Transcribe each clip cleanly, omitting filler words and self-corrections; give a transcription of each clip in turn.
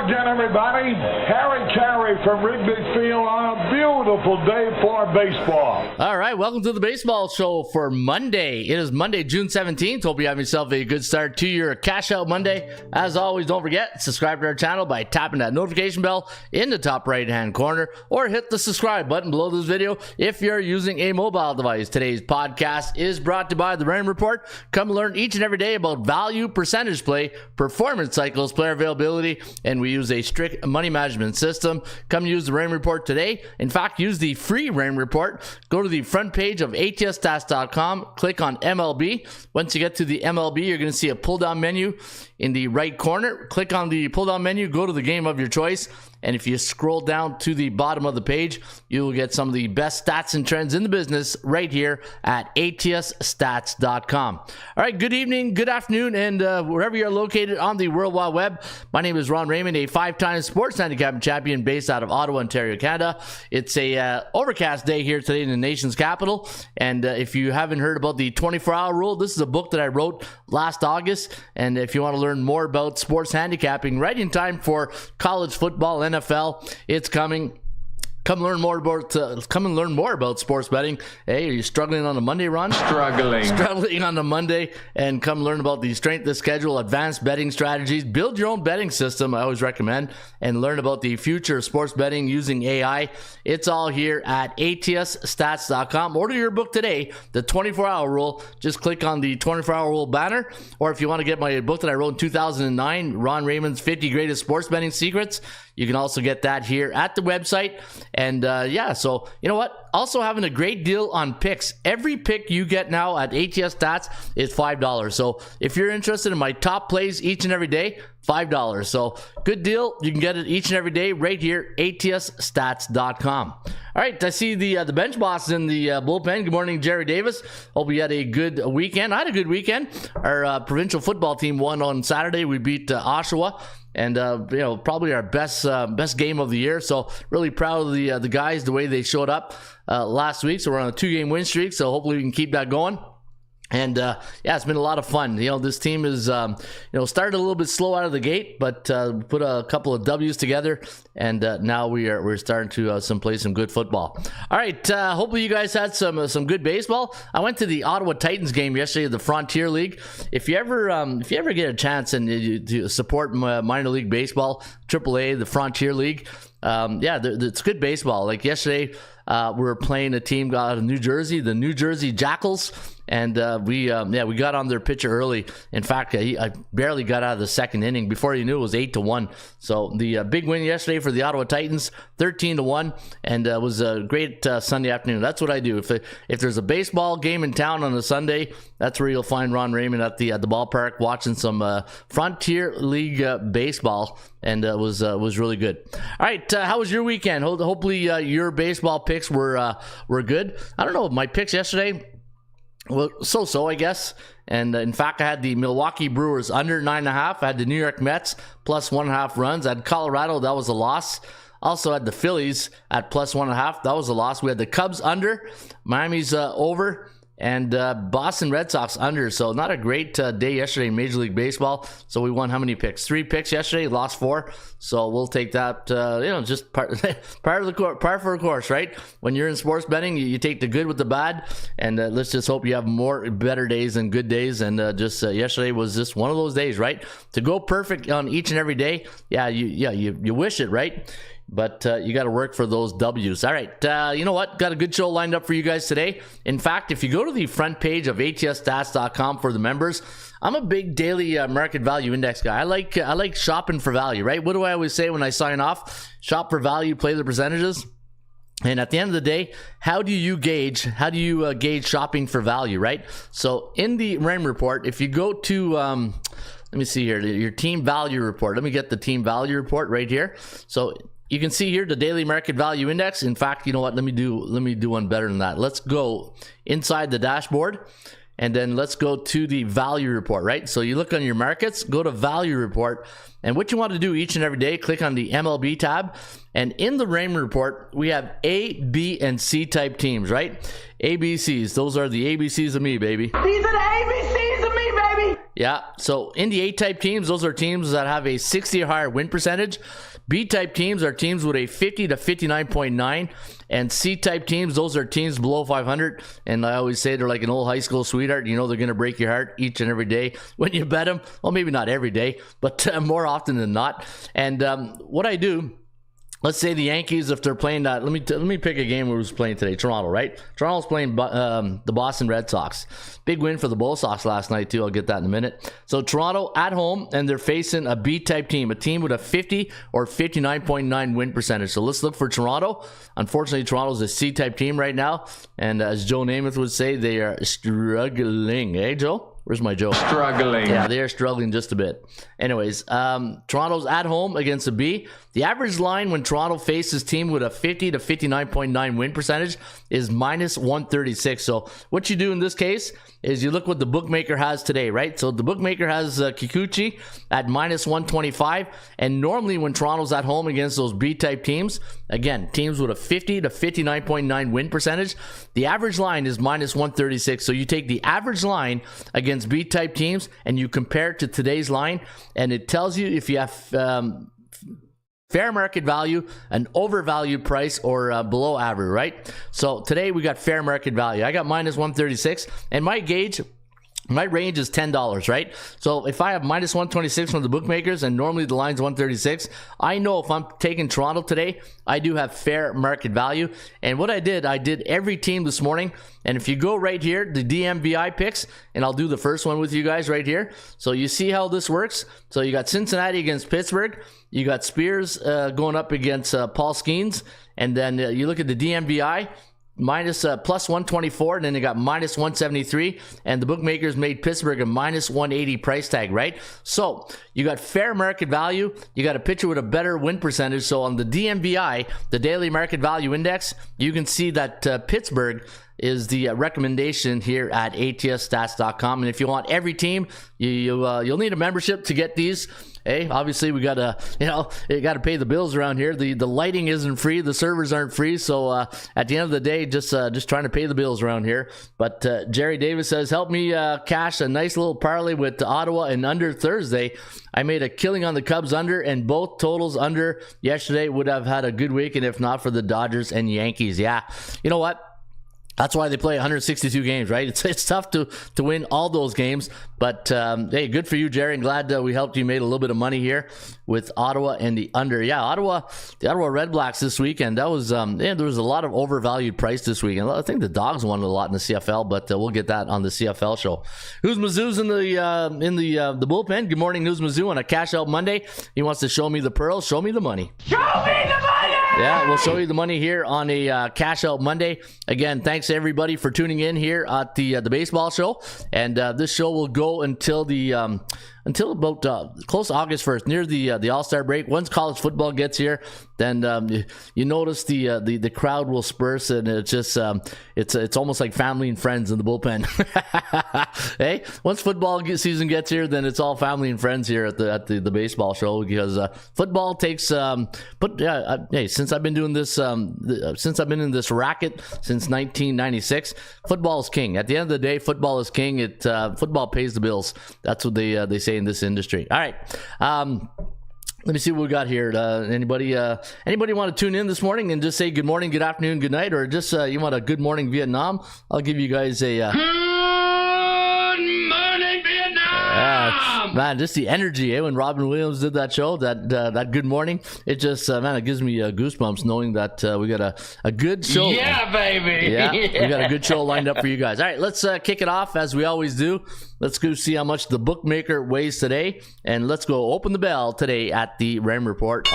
again, everybody. Harry Carey from Wrigley Field on a beautiful day for baseball. All right, welcome to the baseball show for Monday. It is Monday, June 17th. Hope you have yourself a good start to your Cash Out Monday. As always, don't forget, subscribe to our channel by tapping that notification bell in the top right-hand corner, or hit the subscribe button below this video if you're using a mobile device. Today's podcast is brought to you by the Raymond Report. Come learn each and every day about value, percentage play, performance cycles, player availability, and we use a strict money management system. Come use the Raymond Report today. In fact, use the free Raymond Report. Go to the front page of atsstats.com, click on MLB. Once you get to the MLB, you're going to see a pull-down menu in the right corner. Click on the pull-down menu, go to the game of your choice, and if you scroll down to the bottom of the page, you will get some of the best stats and trends in the business right here at atsstats.com. All right, good evening, good afternoon, and wherever you're located on the World Wide Web. My name is Ron Raymond, a five-time sports handicapping champion based out of Ottawa, Ontario, Canada. It's a overcast day here today in the nation's capital, and if you haven't heard about the 24-hour rule, this is a book that I wrote last August, and if you want to learn more about sports handicapping right in time for college football, NFL, it's coming. Come learn more about sports betting. Hey, are you struggling on a Monday, Ron? Struggling on a Monday, and come learn about the strength of schedule, advanced betting strategies, build your own betting system. I always recommend, and learn about the future of sports betting using AI. It's all here at atsstats.com. Order your book today, the 24-hour rule. Just click on the 24-hour rule banner, or if you want to get my book that I wrote in 2009, Ron Raymond's 50 Greatest Sports Betting Secrets, you can also get that here at the website. And yeah, so you know what? Also having a great deal on picks. Every pick you get now at ATS Stats is $5. So if you're interested in my top plays each and every day, $5. So good deal. You can get it each and every day right here, atsstats.com. All right, I see the bench boss in the bullpen. Good morning, Jerry Davis. Hope you had a good weekend. I had a good weekend. Our provincial football team won on Saturday. We beat Oshawa. And you know, probably our best game of the year. So really proud of the guys, the way they showed up last week. So we're on a 2-game win streak. So hopefully we can keep that going. And yeah, it's been a lot of fun. You know, this team is started a little bit slow out of the gate, but put a couple of W's together, and now we're starting to play some good football. All right, hopefully you guys had some good baseball. I went to the Ottawa Titans game yesterday, the Frontier League. If you ever get a chance and to support minor league baseball, AAA, the Frontier League, yeah, it's good baseball. Like yesterday, we were playing a team out of New Jersey, the New Jersey Jackals, and we got on their pitcher early. In fact, I barely got out of the second inning. Before you knew, it was 8-1. So the big win yesterday for the Ottawa Titans, 13-1, and it was a great Sunday afternoon. That's what I do. If there's a baseball game in town on a Sunday, that's where you'll find Ron Raymond at the ballpark watching some Frontier League baseball, and it was really good. All right, how was your weekend? Hopefully your baseball picks were good. I don't know, my picks yesterday, well, so I guess. And in fact, I had the Milwaukee Brewers under 9.5. I had the New York Mets plus 1.5 runs. I had Colorado, that was a loss. Also had the Phillies at plus 1.5. That was a loss. We had the Cubs under, Miami's over, and Boston Red Sox under. So not a great day yesterday in Major League Baseball. So we won how many picks? 3 picks yesterday, lost 4. So we'll take that, just part for the course, right? When you're in sports betting, you take the good with the bad, and let's just hope you have better days than good days. And yesterday was just one of those days, right? To go perfect on each and every day, you wish it, right? But you got to work for those W's. All right, you know what? Got a good show lined up for you guys today. In fact, if you go to the front page of atsstats.com for the members, I'm a big daily market value index guy. I like shopping for value, right? What do I always say when I sign off? Shop for value, play the percentages. And at the end of the day, how do you gauge shopping for value, right? So in the Raymond Report, if you go to let me see here, your team value report. Let me get the team value report right here. So you can see here the daily market value index. In fact, you know what? Let me do one better than that. Let's go inside the dashboard, and then let's go to the value report, right? So you look on your markets, go to value report, and what you want to do each and every day, click on the MLB tab, and in the Raymond Report, we have A, B, and C type teams, right? ABCs, those are the ABCs of me, baby. These are the ABCs of me, baby. Yeah, so in the A-type teams, those are teams that have a 60 or higher win percentage. B-type teams are teams with a 50 to 59.9, and C-type teams, those are teams below 500. And I always say they're like an old high school sweetheart. You know they're going to break your heart each and every day when you bet them. Well, maybe not every day, but more often than not. And what I do, let's say the Yankees, if they're playing that, let me pick a game who's playing today. Toronto, right? Toronto's playing the Boston Red Sox. Big win for the Bull Sox last night, too. I'll get that in a minute. So Toronto at home, and they're facing a B-type team, a team with a 50 or 59.9 win percentage. So let's look for Toronto. Unfortunately, Toronto's a C-type team right now, and as Joe Namath would say, they are struggling. Hey, Joe? Where's my joke? Struggling. Yeah, they are struggling just a bit. Anyways, Toronto's at home against a B. The average line when Toronto faces team with a 50 to 59.9 win percentage is minus 136. So what you do in this case is you look what the bookmaker has today, right? So the bookmaker has Kikuchi at minus 125. And normally when Toronto's at home against those B-type teams, again, teams with a 50 to 59.9 win percentage, the average line is minus 136. So you take the average line against B-type teams and you compare it to today's line, and it tells you if you have fair market value, an overvalued price, or below average, right? So today we got fair market value. I got minus 136, and my gauge, my range is $10, right? So if I have minus 126 from the bookmakers and normally the line's 136, I know if I'm taking Toronto today, I do have fair market value. And what I did every team this morning. And if you go right here, the DMVI picks, and I'll do the first one with you guys right here. So you see how this works. So you got Cincinnati against Pittsburgh. You got Spears going up against Paul Skeens. And then you look at the DMVI. Minus plus 124, and then they got minus 173, and the bookmakers made Pittsburgh a minus 180 price tag, right? So you got fair market value, you got a pitcher with a better win percentage. So on the DMVI, the daily market value index, you can see that Pittsburgh is the recommendation here at ATSstats.com. And if you want every team, you'll need a membership to get these. Hey, obviously we gotta, you gotta pay the bills around here. The lighting isn't free, the servers aren't free. So at the end of the day, just trying to pay the bills around here. But Jerry Davis says, help me cash a nice little parlay with Ottawa and under Thursday. I made a killing on the Cubs under, and both totals under yesterday. Would have had a good week, and if not for the Dodgers and Yankees. Yeah, you know what? That's why they play 162 games, right? It's tough to win all those games. But, hey, good for you, Jerry. And glad we helped you made a little bit of money here with Ottawa and the under. Yeah, the Ottawa Red Blacks this weekend, that was, there was a lot of overvalued price this week. And I think the Dogs won a lot in the CFL, but we'll get that on the CFL show. Who's Mizzou's in the bullpen? Good morning, News Mizzou on a Cash Out Monday. He wants to show me the pearls, show me the money. Show me the money! Yeah, we'll show you the money here on a Cash Out Monday. Again, thanks to everybody for tuning in here at the baseball show. And this show will go until about close to August 1st, near the All-Star break. Once college football gets here, then you notice the crowd will disperse, and it's just it's almost like family and friends in the bullpen. Hey, once football season gets here, then it's all family and friends here at the baseball show, because football takes. Hey, since I've been doing this, since I've been in this racket since 1996, football is king. At the end of the day, football is king. Football pays the bills. That's what they say in this industry. All right. Let me see what we got here. Anybody want to tune in this morning and just say good morning, good afternoon, good night, or just you want a good morning Vietnam? I'll give you guys a Good morning, Vietnam! man, just the energy, when Robin Williams did that show, that good morning, it just man, it gives me goosebumps knowing that we got a good show. Yeah, baby. Yeah, we got a good show lined up for you guys. All right, let's kick it off as we always do. Let's go see how much the bookmaker weighs today, and let's go open the bell today at the Ram Report.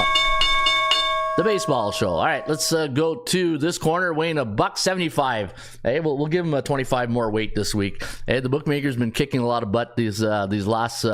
The baseball show. All right, let's go to this corner, weighing $175. Hey, we'll give him a 25 more weight this week. Hey, the bookmaker's been kicking a lot of butt these last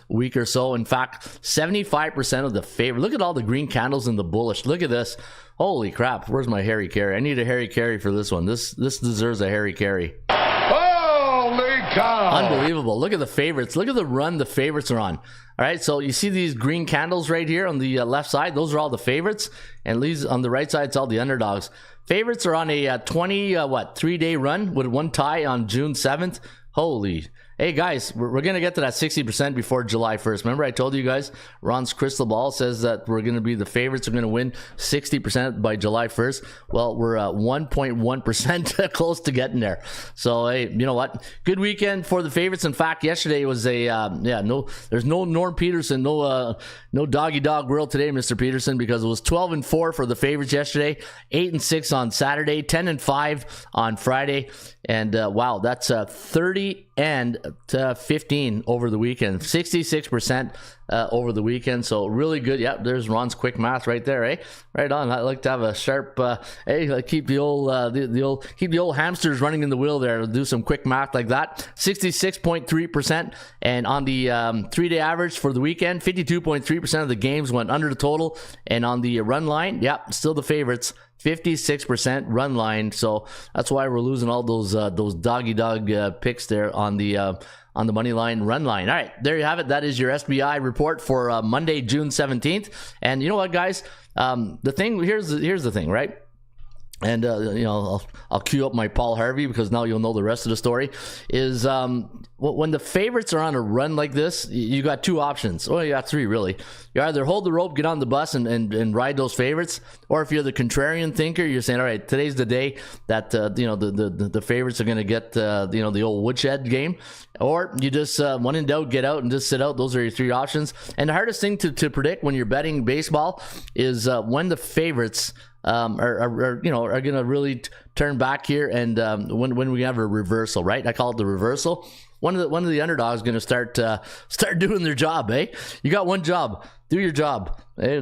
week or so. In fact, 75% of the favor. Look at all the green candles in the bullish. Look at this. Holy crap! Where's my Harry Carey? I need a Harry Carey for this one. This deserves a Harry Carey. Holy cow! Unbelievable. Look at the favorites. Look at the run the favorites are on. All right, so you see these green candles right here on the left side? Those are all the favorites. And these on the right side, it's all the underdogs. Favorites are on a 3-day run with one tie on June 7th. Holy. Hey guys, we're going to get to that 60% before July 1st. Remember I told you guys, Ron's crystal ball says that we're going to be the favorites. We're going to win 60% by July 1st. Well, we're 1.1% close to getting there. So, hey, you know what? Good weekend for the favorites. In fact, yesterday was there's no Norm Peterson, no doggy dog grill today, Mr. Peterson, because it was 12-4 for the favorites yesterday, 8-6 on Saturday, 10-5 on Friday. And wow, that's 30-15 over the weekend, 66% over the weekend. So really good. Yep, there's Ron's quick math right there, eh? Right on. I like to have a sharp, keep the old hamsters running in the wheel there. Do some quick math like that. 66.3%, and on the 3-day average for the weekend, 52.3% of the games went under the total, and on the run line, yep, still the favorites. 56% run line, so that's why we're losing all those doggy dog picks there on the money line, run line. All right, there you have it. That is your SBI report for Monday, June 17th. And you know what, guys? Here's the thing, right? And I'll cue up my Paul Harvey because now you'll know the rest of the story. Is when the favorites are on a run like this, you got two options. Well, you got three really. You either hold the rope, get on the bus, and ride those favorites, or if you're the contrarian thinker, you're saying, all right, today's the day that the favorites are going to get the old woodshed game, or you just when in doubt, get out and just sit out. Those are your three options. And the hardest thing to predict when you're betting baseball is when the favorites are going to really turn back here, and when we have a reversal, right? I call it the reversal. One of the underdogs going to start doing their job, eh? You got one job, do your job. Hey,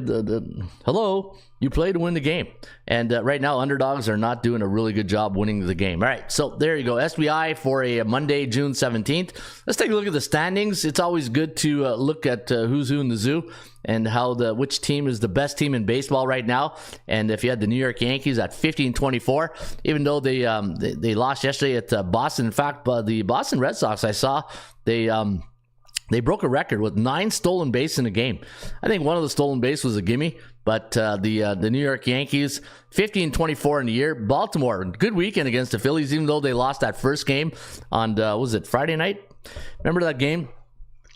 hello, you play to win the game, and right now underdogs are not doing a really good job winning the game. All right, so there you go, SBI for a Monday, June 17th. Let's take a look at the standings. It's always good to look at who's who in the zoo and which team is the best team in baseball right now. And if you had the New York Yankees at 15-24, even though they lost yesterday at Boston. In fact, the Boston Red Sox, I saw they broke a record with 9 stolen base in a game. I think one of the stolen base was a gimme, but the New York Yankees 15-24 in the year. Baltimore, good weekend against the Phillies, even though they lost that first game on was it Friday night? Remember that game?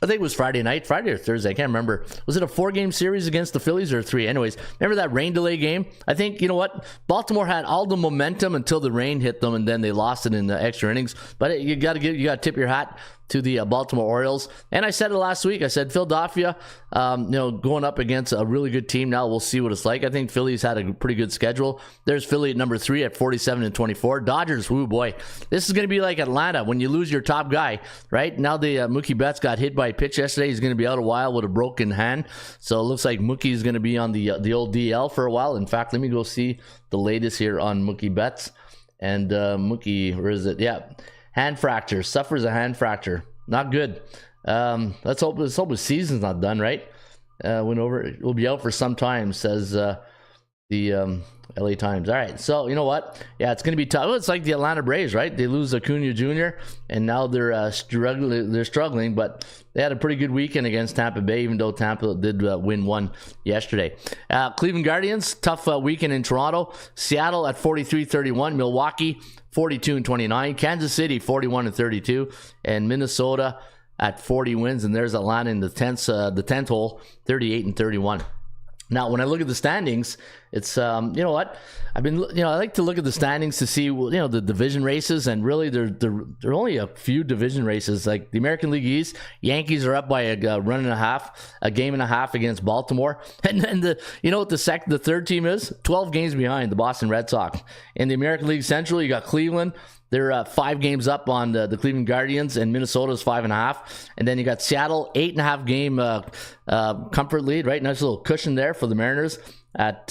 I think it was Friday or Thursday. I can't remember. Was it a 4-game series against the Phillies or 3? Anyways, remember that rain delay game? I think, you know what? Baltimore had all the momentum until the rain hit them, and then they lost it in the extra innings. But you got to tip your hat to the Baltimore Orioles. And I said it last week. I said Philadelphia, going up against a really good team. Now we'll see what it's like. I think Philly's had a pretty good schedule. There's Philly at number 3 at 47-24. Dodgers, whoo boy. This is going to be like Atlanta when you lose your top guy, right? Now the Mookie Betts got hit by a pitch yesterday. He's going to be out a while with a broken hand. So it looks like Mookie is going to be on the old DL for a while. In fact, let me go see the latest here on Mookie Betts. And Mookie, where is it? Yeah. Hand fracture, suffers a hand fracture. Not good. Let's hope his season's not done, right? We'll be out for some time, says the LA Times. All right, so you know what? Yeah, it's going to be tough. It's like the Atlanta Braves, right? They lose Acuna Jr. and now they're struggling, but they had a pretty good weekend against Tampa Bay, even though Tampa did win one yesterday. Cleveland Guardians, tough weekend in Toronto. Seattle at 43-31. Milwaukee 42-29. Kansas City 41-32, and Minnesota at 40 wins. And there's Atlanta in the 10th hole, 38-31. Now, when I look at the standings, it's you know what? I like to look at the standings to see the division races, and really there are only a few division races. Like the American League East, Yankees are up by a game and a half against Baltimore, and then the third team is 12 games behind the Boston Red Sox. In the American League Central, you got Cleveland. They're 5 games up on the Cleveland Guardians, and Minnesota's 5.5. And then you got Seattle, 8.5 game comfort lead, right? Nice little cushion there for the Mariners. At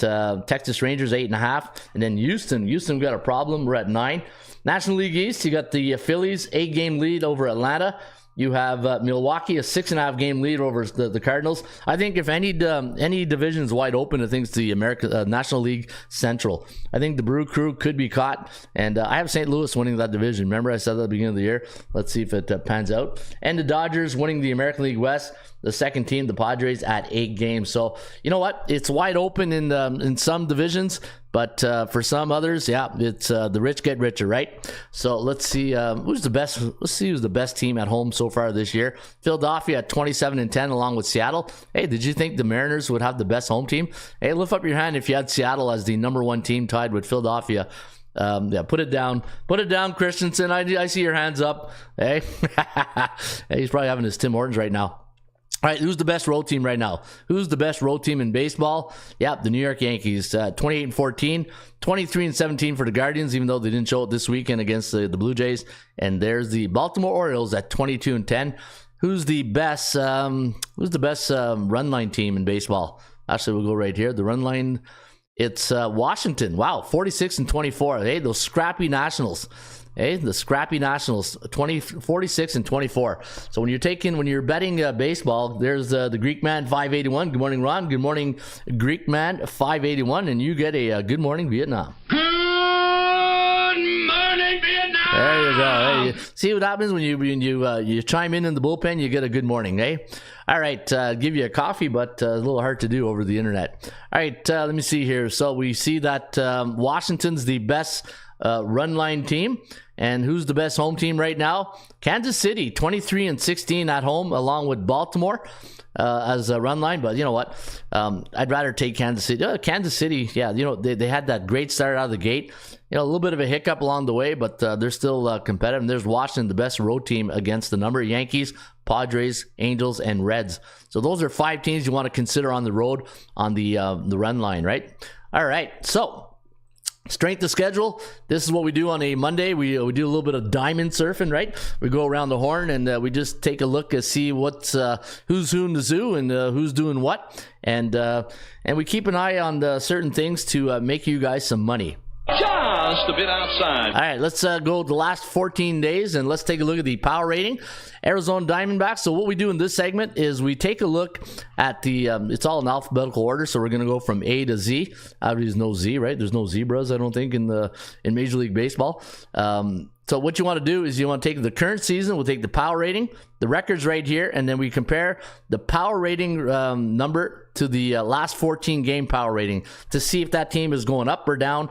Texas Rangers, 8.5. And then Houston got a problem. We're at 9. National League East, you got the Phillies, 8 game lead over Atlanta. You have Milwaukee, a 6.5 game lead over the Cardinals. I think if any division is wide open, I think it's the National League Central. I think the Brew Crew could be caught, and I have St. Louis winning that division. Remember I said that at the beginning of the year? Let's see if it pans out. And the Dodgers winning the American League West. The second team, the Padres, at 8 games. So, you know what? It's wide open in some divisions, But for some others, yeah, it's the rich get richer, right? So let's see who's the best. Let's see who's the best team at home so far this year. Philadelphia at 27-10, along with Seattle. Hey, did you think the Mariners would have the best home team? Hey, lift up your hand if you had Seattle as the number 1 team, tied with Philadelphia. Yeah, put it down, Christensen. I see your hands up. Hey, hey, he's probably having his Tim Hortons right now. All right, who's the best road team right now? Who's the best road team in baseball? Yeah, the New York Yankees, 28-14, 23-17 for the Guardians, even though they didn't show it this weekend against the Blue Jays. And there's the Baltimore Orioles at 22-10. Who's the best? Who's the best run line team in baseball? Actually, we'll go right here. The run line. It's Washington. Wow, 46-24. Hey, those scrappy Nationals. Hey, the scrappy Nationals, 46-24. So when you're betting baseball, there's the Greek Man 581. Good morning, Ron. Good morning, Greek Man 581, and you get a good morning, Vietnam. Good morning, Vietnam. There you go. Hey, see what happens when you chime in the bullpen, you get a good morning, eh? All right, give you a coffee, but a little hard to do over the internet. All right, let me see here. So we see that Washington's the best run line team. And who's the best home team right now? Kansas City, 23-16 at home, along with Baltimore as a run line. But you know what? I'd rather take Kansas City. Kansas City, yeah, you know, they had that great start out of the gate. You know, a little bit of a hiccup along the way, but they're still competitive. And there's Washington, the best road team against the number of Yankees, Padres, Angels, and Reds. So those are 5 teams you want to consider on the road on the run line, right? All right, so strength of schedule. This is what we do on a Monday. We do a little bit of diamond surfing, right? We go around the horn and we just take a look and see what's who's who in the zoo and who's doing what, and we keep an eye on certain things to make you guys some money. Just a bit outside. All right, let's go the last 14 days and let's take a look at the power rating. Arizona Diamondbacks. So what we do in this segment is we take a look at the, it's all in alphabetical order. So we're going to go from A to Z. There's no Z, right? There's no zebras, I don't think, in Major League Baseball. So what you want to do is you want to take the current season, we'll take the power rating, the records right here, and then we compare the power rating number to the last 14 game power rating to see if that team is going up or down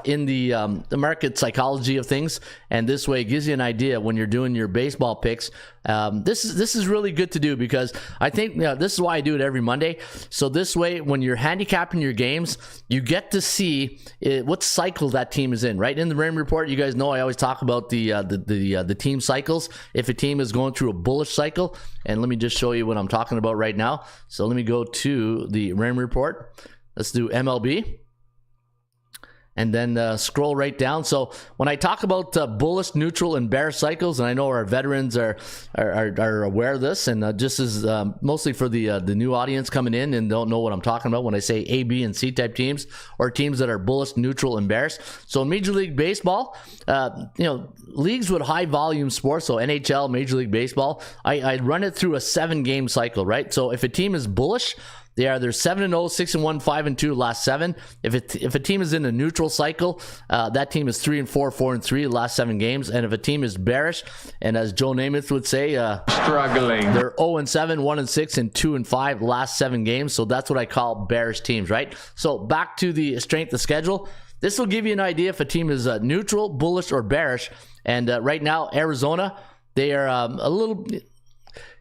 in the market psychology of things. And this way it gives you an idea when you're doing your baseball picks. This is really good to do because I think this is why I do it every Monday. So this way, when you're handicapping your games, you get to see what cycle that team is in. Right in the Raymond Report, you guys know I always talk about the team cycles. If a team is going through a bullish cycle, and let me just show you what I'm talking about right now. So let me go to the Raymond Report. Let's do MLB. And then scroll right down. So when I talk about bullish, neutral, and bear cycles, and I know our veterans are aware of this, and just as mostly for the new audience coming in and don't know what I'm talking about when I say A, B, and C type teams, or teams that are bullish, neutral, and bearish. So in Major League Baseball, leagues with high volume sports, so NHL, Major League Baseball, I run it through a 7-game cycle, right? So if a team is bullish, they're 7-0, 6-1, 5-2 last 7. If a team is in a neutral cycle, that team is 3-4, 4-3 last 7 games. And if a team is bearish, and as Joe Namath would say, struggling, they're 0-7, 1-6, and 2-5 last 7 games. So that's what I call bearish teams, right? So back to the strength of schedule. This will give you an idea if a team is neutral, bullish, or bearish. And right now, Arizona, they are a little.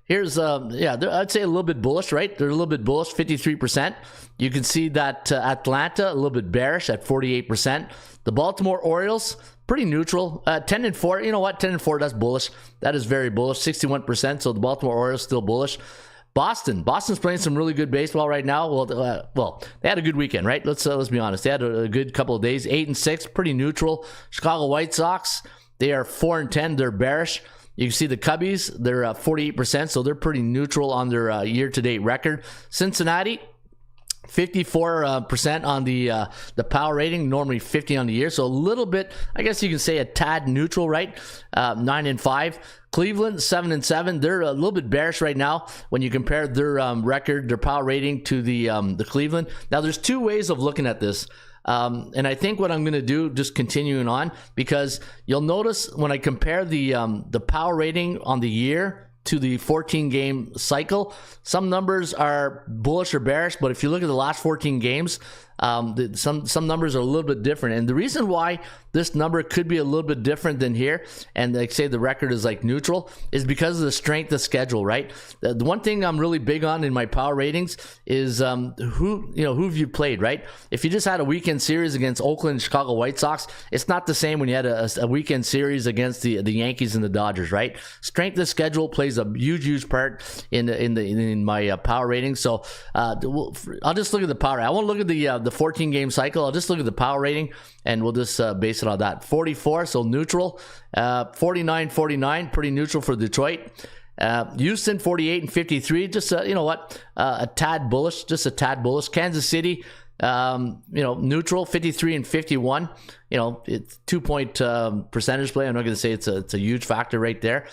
Here's, I'd say a little bit bullish, right? They're a little bit bullish, 53%. You can see that Atlanta, a little bit bearish at 48%. The Baltimore Orioles, pretty neutral, 10-4. You know what? 10-4, that's bullish. That is very bullish, 61%. So the Baltimore Orioles still bullish. Boston's playing some really good baseball right now. Well, they had a good weekend, right? Let's be honest. They had a good couple of days, 8-6, pretty neutral. Chicago White Sox, they are 4-10. They're bearish. You can see the Cubbies, they're 48%, so they're pretty neutral on their year-to-date record. Cincinnati, 54% on the power rating, normally 50 on the year, so a little bit, I guess you can say a tad neutral, right? 9-5. Cleveland, 7-7. They're a little bit bearish right now when you compare their record, their power rating to the Cleveland. Now, there's 2 ways of looking at this. And I think what I'm going to do, just continuing on, because you'll notice when I compare the power rating on the year to the 14-game cycle, some numbers are bullish or bearish, but if you look at the last 14 games, Some numbers are a little bit different, and the reason why this number could be a little bit different than here, and like say the record is like neutral, is because of the strength of schedule, right? The one thing I'm really big on in my power ratings is who have you played, right? If you just had a weekend series against Oakland and Chicago White Sox, it's not the same when you had a weekend series against the Yankees and the Dodgers, right? Strength of schedule plays a huge part in my power ratings. So I'll just look at the power. I won't look at the 14 game cycle. I'll just look at the power rating, and we'll just base it on that. 44, so neutral. 49, pretty neutral for Detroit. Houston 48 and 53, just a tad bullish, Kansas City, neutral 53 and 51. It's 2-point percentage play. I'm not going to say it's a huge factor right there.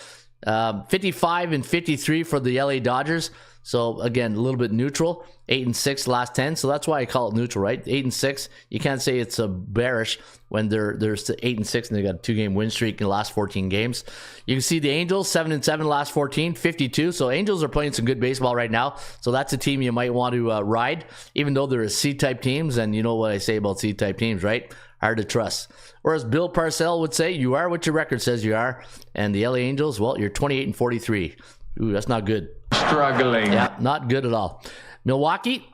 55 and 53 for the LA Dodgers. So again, a little bit neutral. 8 and 6 last 10. So that's why I call it neutral, right? 8 and 6. You can't say it's a bearish when they're 8 and 6 and they got a 2-game win streak in the last 14 games. You can see the Angels 7 and 7 last 14, 52. So Angels are playing some good baseball right now. So that's a team you might want to ride, even though they're C-type teams. And you know what I say about C-type teams, right? Hard to trust. Or as Bill Parcells would say, you are what your record says you are. And the LA Angels, well, you're 28 and 43. Ooh, that's not good. Struggling. Yeah, not good at all. Milwaukee,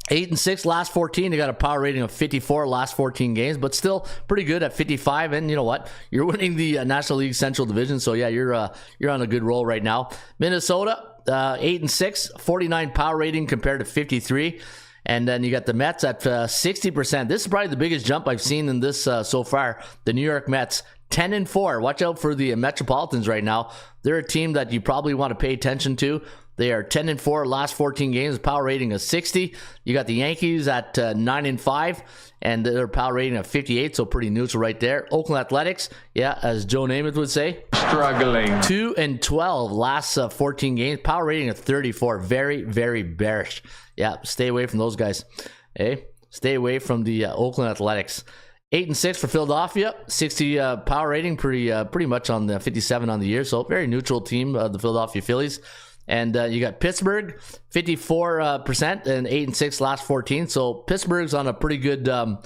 8 and 6 last 14. They got a power rating of 54 last 14 games, but still pretty good at 55. And you know what? You're winning the National League Central Division, so yeah, you're on a good roll right now. Minnesota, 8 and 6, 49 power rating compared to 53. And then you got the Mets at 60%. This is probably the biggest jump I've seen in this so far. The New York Mets, 10 and 4. Watch out for the Metropolitans right now. They're a team that you probably want to pay attention to. They are 10 and 4 last 14 games, power rating of 60. You got the Yankees at 9 and 5, and their power rating of 58, so pretty neutral right there. Oakland Athletics, yeah, as Joe Namath would say, struggling. 2 and 12 last 14 games, power rating of 34. Very, very bearish. Yeah, stay away from those guys. Hey, stay away from the Oakland Athletics. 8 and 6 for Philadelphia, 60 power rating, pretty much on the 57 on the year. So very neutral team, the Philadelphia Phillies. And you got Pittsburgh, 54% and 8 and 6 last 14. So Pittsburgh's on a pretty good, a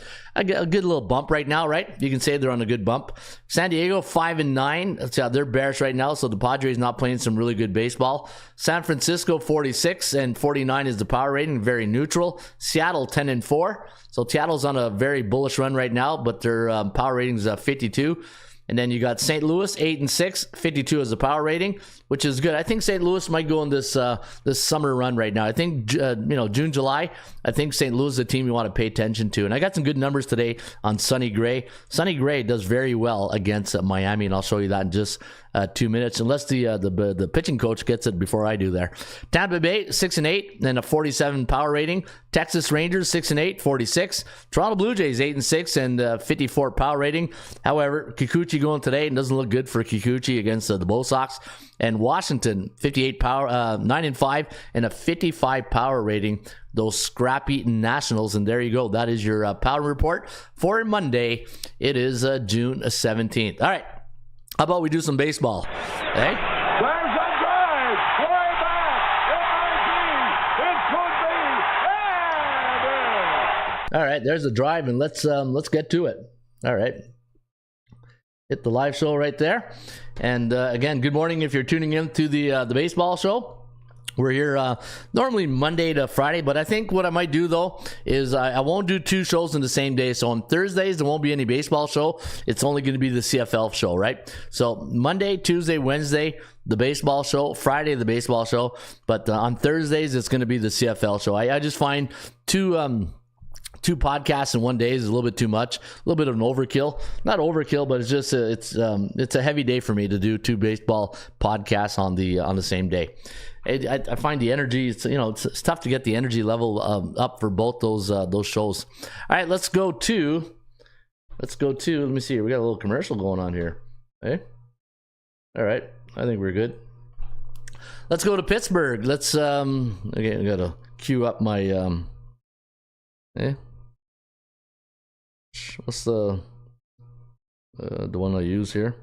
good little bump right now, right? You can say they're on a good bump. San Diego, 5 and 9. They're bearish right now, so the Padres not playing some really good baseball. San Francisco, 46 and 49 is the power rating, very neutral. Seattle, 10 and 4. So Seattle's on a very bullish run right now, but their power rating is 52. And then you got St. Louis, 8 and 6, 52 as the power rating, which is good. I think St. Louis might go in this summer run right now. I think June, July. I think St. Louis is a team you want to pay attention to. And I got some good numbers today on Sonny Gray. Sonny Gray does very well against Miami, and I'll show you that in just 2 minutes, unless the pitching coach gets it before I do there. Tampa Bay, 6 and 8, and a 47 power rating. Texas Rangers, 6 and 8, 46. Toronto Blue Jays, 8 and 6, and 54 power rating. However, Kikuchi going today, and doesn't look good for Kikuchi against the Bo Sox. And Washington, 58 power, 9 and 5, and a 55 power rating. Those scrappy Nationals, and there you go. That is your power report for Monday. It is June 17th. All right. How about we do some baseball? Hey? There's a drive. Way back. It could be. All right. There's a drive, and let's get to it. All right. Hit the live show right there. And again, good morning if you're tuning in to the baseball show. We're here normally Monday to Friday, but I think what I might do, though, is I won't do 2 shows in the same day. So on Thursdays, there won't be any baseball show. It's only going to be the CFL show, right? So Monday, Tuesday, Wednesday, the baseball show. Friday, the baseball show. But on Thursdays, it's going to be the CFL show. I just find two podcasts in one day is a little bit too much, a little bit of an overkill. Not overkill, but it's just it's a heavy day for me to do 2 baseball podcasts on the same day. I find the energy, it's tough to get the energy level up for both those shows. All right, let's go to let me see here. We got a little commercial going on here. Hey, all right, I think we're good. Let's go to Pittsburgh. Let's okay, I gotta queue up my hey. What's the one I use here?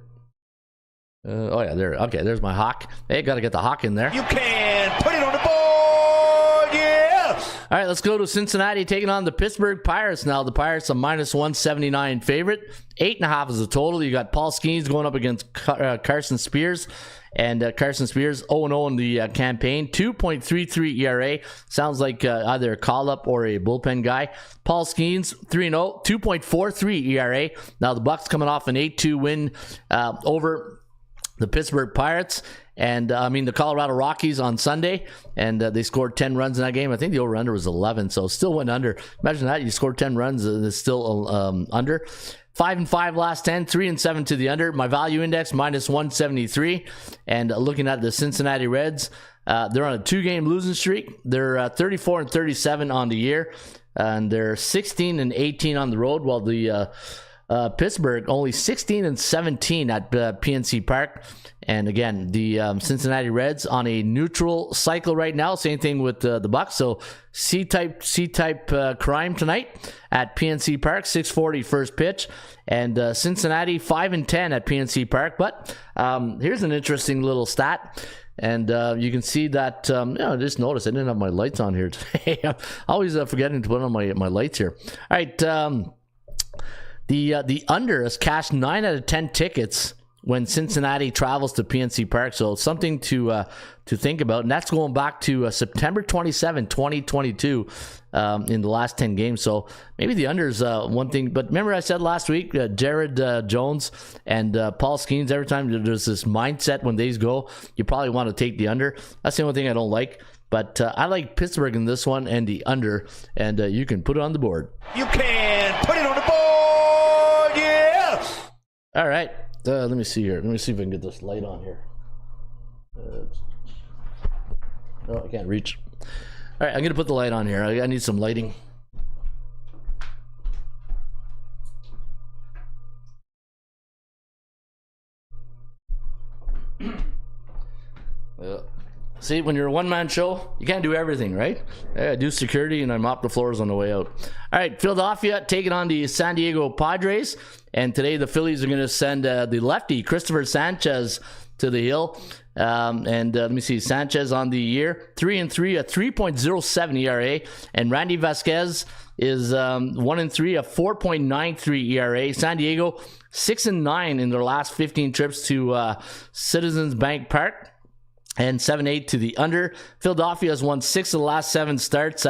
Oh yeah, there. Okay, there's my hawk. Hey, gotta get the hawk in there. You can put it on the board, yeah. All right, let's go to Cincinnati taking on the Pittsburgh Pirates now. The Pirates are minus 179 favorite. 8.5 is the total. You got Paul Skeens going up against Carson Spears. And Carson Spears 0-0 in the campaign. 2.33 ERA. Sounds like either a call-up or a bullpen guy. Paul Skeens 3-0. 2.43 ERA. Now the Bucks coming off an 8-2 win over the Pittsburgh Pirates. And the Colorado Rockies on Sunday, and they scored 10 runs in that game. I think the over-under was 11, so still went under. Imagine that, you scored 10 runs and it's still under. 5-5 last 10, 3-7 to the under. My value index minus 173. And looking at the Cincinnati Reds, they're on a 2-game losing streak. They're 34-37 on the year, and they're 16-18 on the road, while the Pittsburgh only 16-17 at PNC Park. And again, the Cincinnati Reds on a neutral cycle right now. Same thing with the Bucks. So C-type crime tonight at PNC Park. 6:40 first pitch, and Cincinnati 5-10 at PNC Park. But here's an interesting little stat. And you can see that, I just noticed I didn't have my lights on here today. I'm always forgetting to put on my lights here. All right. The under has cashed 9 out of 10 tickets when Cincinnati travels to PNC Park. So something to think about. And that's going back to September 27, 2022 in the last 10 games. So maybe the under is one thing. But remember I said last week, Jared Jones and Paul Skeens, every time there's this mindset when these go, you probably want to take the under. That's the only thing I don't like. But I like Pittsburgh in this one and the under. And you can put it on the board. You can put it on the board, yeah! All right. Let me see here. Let me see if I can get this light on here. Oh, I can't reach. All right, I'm going to put the light on here. I need some lighting. See, when you're a one-man show, you can't do everything, right? I do security and I mop the floors on the way out. All right, Philadelphia taking on the San Diego Padres. And today the Phillies are going to send the lefty, Christopher Sanchez, to the hill. Let me see, Sanchez on the year, 3-3, a 3.07 ERA. And Randy Vasquez is 1-3, a 4.93 ERA. San Diego, 6-9 in their last 15 trips to Citizens Bank Park. And 7-8 to the under. Philadelphia has won 6 of the last 7 starts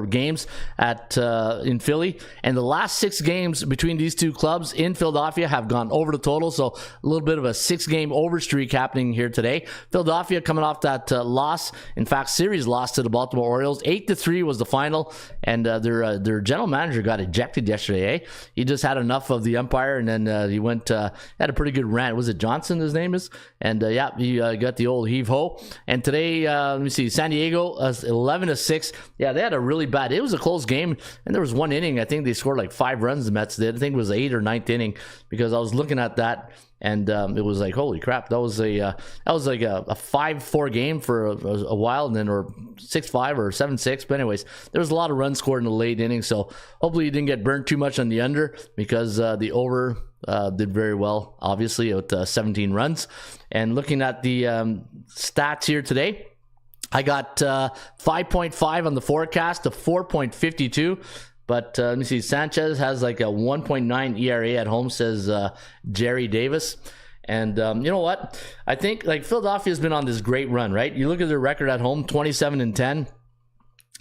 games in Philly. And the last 6 games between these two clubs in Philadelphia have gone over the total. So a little bit of a 6-game over streak happening here today. Philadelphia coming off that loss. In fact, series loss to the Baltimore Orioles. 8-3 was the final. And their general manager got ejected yesterday. He just had enough of the umpire, and then he went had a pretty good rant. Was it Johnson? His name is, and he got the old heave-ho. And today, let me see, San Diego 11-6. Yeah, they had a really bad. It was a close game, and there was one inning. I think they scored like 5 runs. The Mets did. I think it was the 8th or 9th inning, because I was looking at that. And it was like, holy crap! That was like a 5-4 game for a while, and then or 6-5 or 7-6. But anyways, there was a lot of runs scored in the late inning. So hopefully you didn't get burned too much on the under, because the over did very well, obviously, with 17 runs. And looking at the stats here today, I got 5.5 on the forecast to 4.52. But let me see, Sanchez has like a 1.9 ERA at home, says Jerry Davis. And you know what? I think like Philadelphia's been on this great run, right? You look at their record at home, 27-10.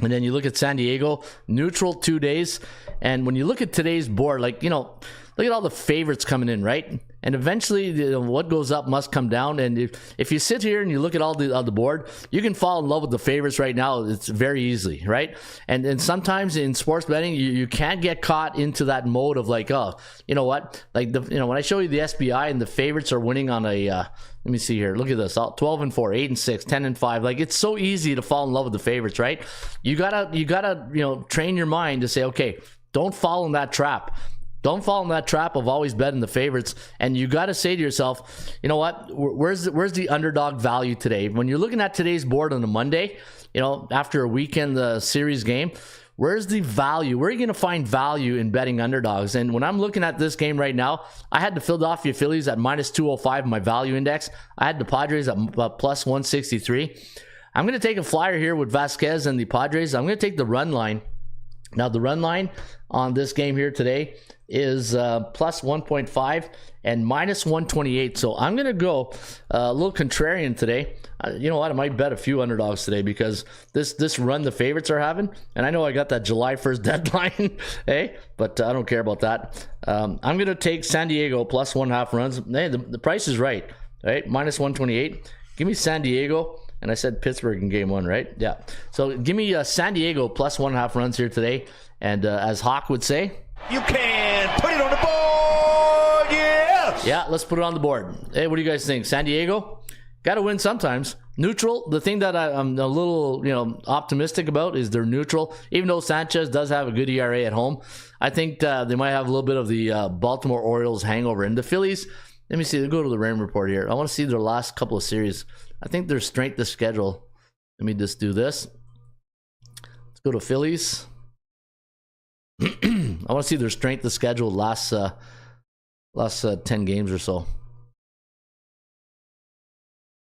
And then you look at San Diego, neutral 2 days. And when you look at today's board, like, look at all the favorites coming in, right? And eventually, what goes up must come down. And if you sit here and you look at all the board, you can fall in love with the favorites right now. It's very easily, right? And sometimes in sports betting, you can't get caught into that mode of like, oh, you know what? Like when I show you the SBI and the favorites are winning on a let me see here. Look at this: 12-4, 8-6, 10-5. Like, it's so easy to fall in love with the favorites, right? You gotta train your mind to say, okay, don't fall in that trap. Don't fall in that trap of always betting the favorites. And you got to say to yourself, you know what? Where's the underdog value today? When you're looking at today's board on a Monday, after a weekend series game, where's the value? Where are you going to find value in betting underdogs? And when I'm looking at this game right now, I had the Philadelphia Phillies at minus 205 in my value index. I had the Padres at plus 163. I'm going to take a flyer here with Vasquez and the Padres. I'm going to take the run line. Now, the run line on this game here today is plus 1.5 and minus 128. So I'm going to go a little contrarian today. You know what? I might bet a few underdogs today because this run the favorites are having. And I know I got that July 1st deadline, hey, but I don't care about that. I'm going to take San Diego plus 1.5 runs. Hey, the price is right, minus 128. Give me San Diego. And I said Pittsburgh in game 1, right? Yeah. So give me San Diego plus 1.5 runs here today. And as Hawk would say, you can put it on the board, yes! Yeah, let's put it on the board. Hey, what do you guys think? San Diego? Got to win sometimes. Neutral, the thing that I'm a little, optimistic about is they're neutral. Even though Sanchez does have a good ERA at home, I think they might have a little bit of the Baltimore Orioles hangover. And the Phillies, let me see, let's go to the Rain report here. I want to see their last couple of series. I think their strength of schedule. Let me just do this. Let's go to Phillies. I want to see their strength of schedule last 10 games or so.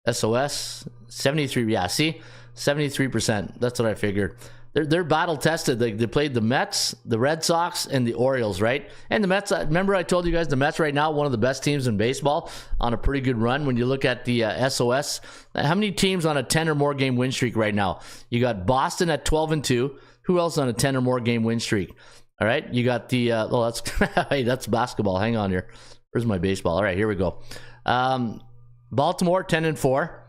SOS 73. Yeah, see, 73%. That's what I figured. They're battle tested. They played the Mets, the Red Sox, and the Orioles, right? And the Mets. Remember, I told you guys the Mets right now one of the best teams in baseball on a pretty good run. When you look at the SOS, how many teams on a 10 or more game win streak right now? You got Boston at 12-2. Who else on a 10 or more game win streak? All right, you got the that's hey, that's basketball. Hang on here. Where's my baseball? All right, here we go. Baltimore 10-4.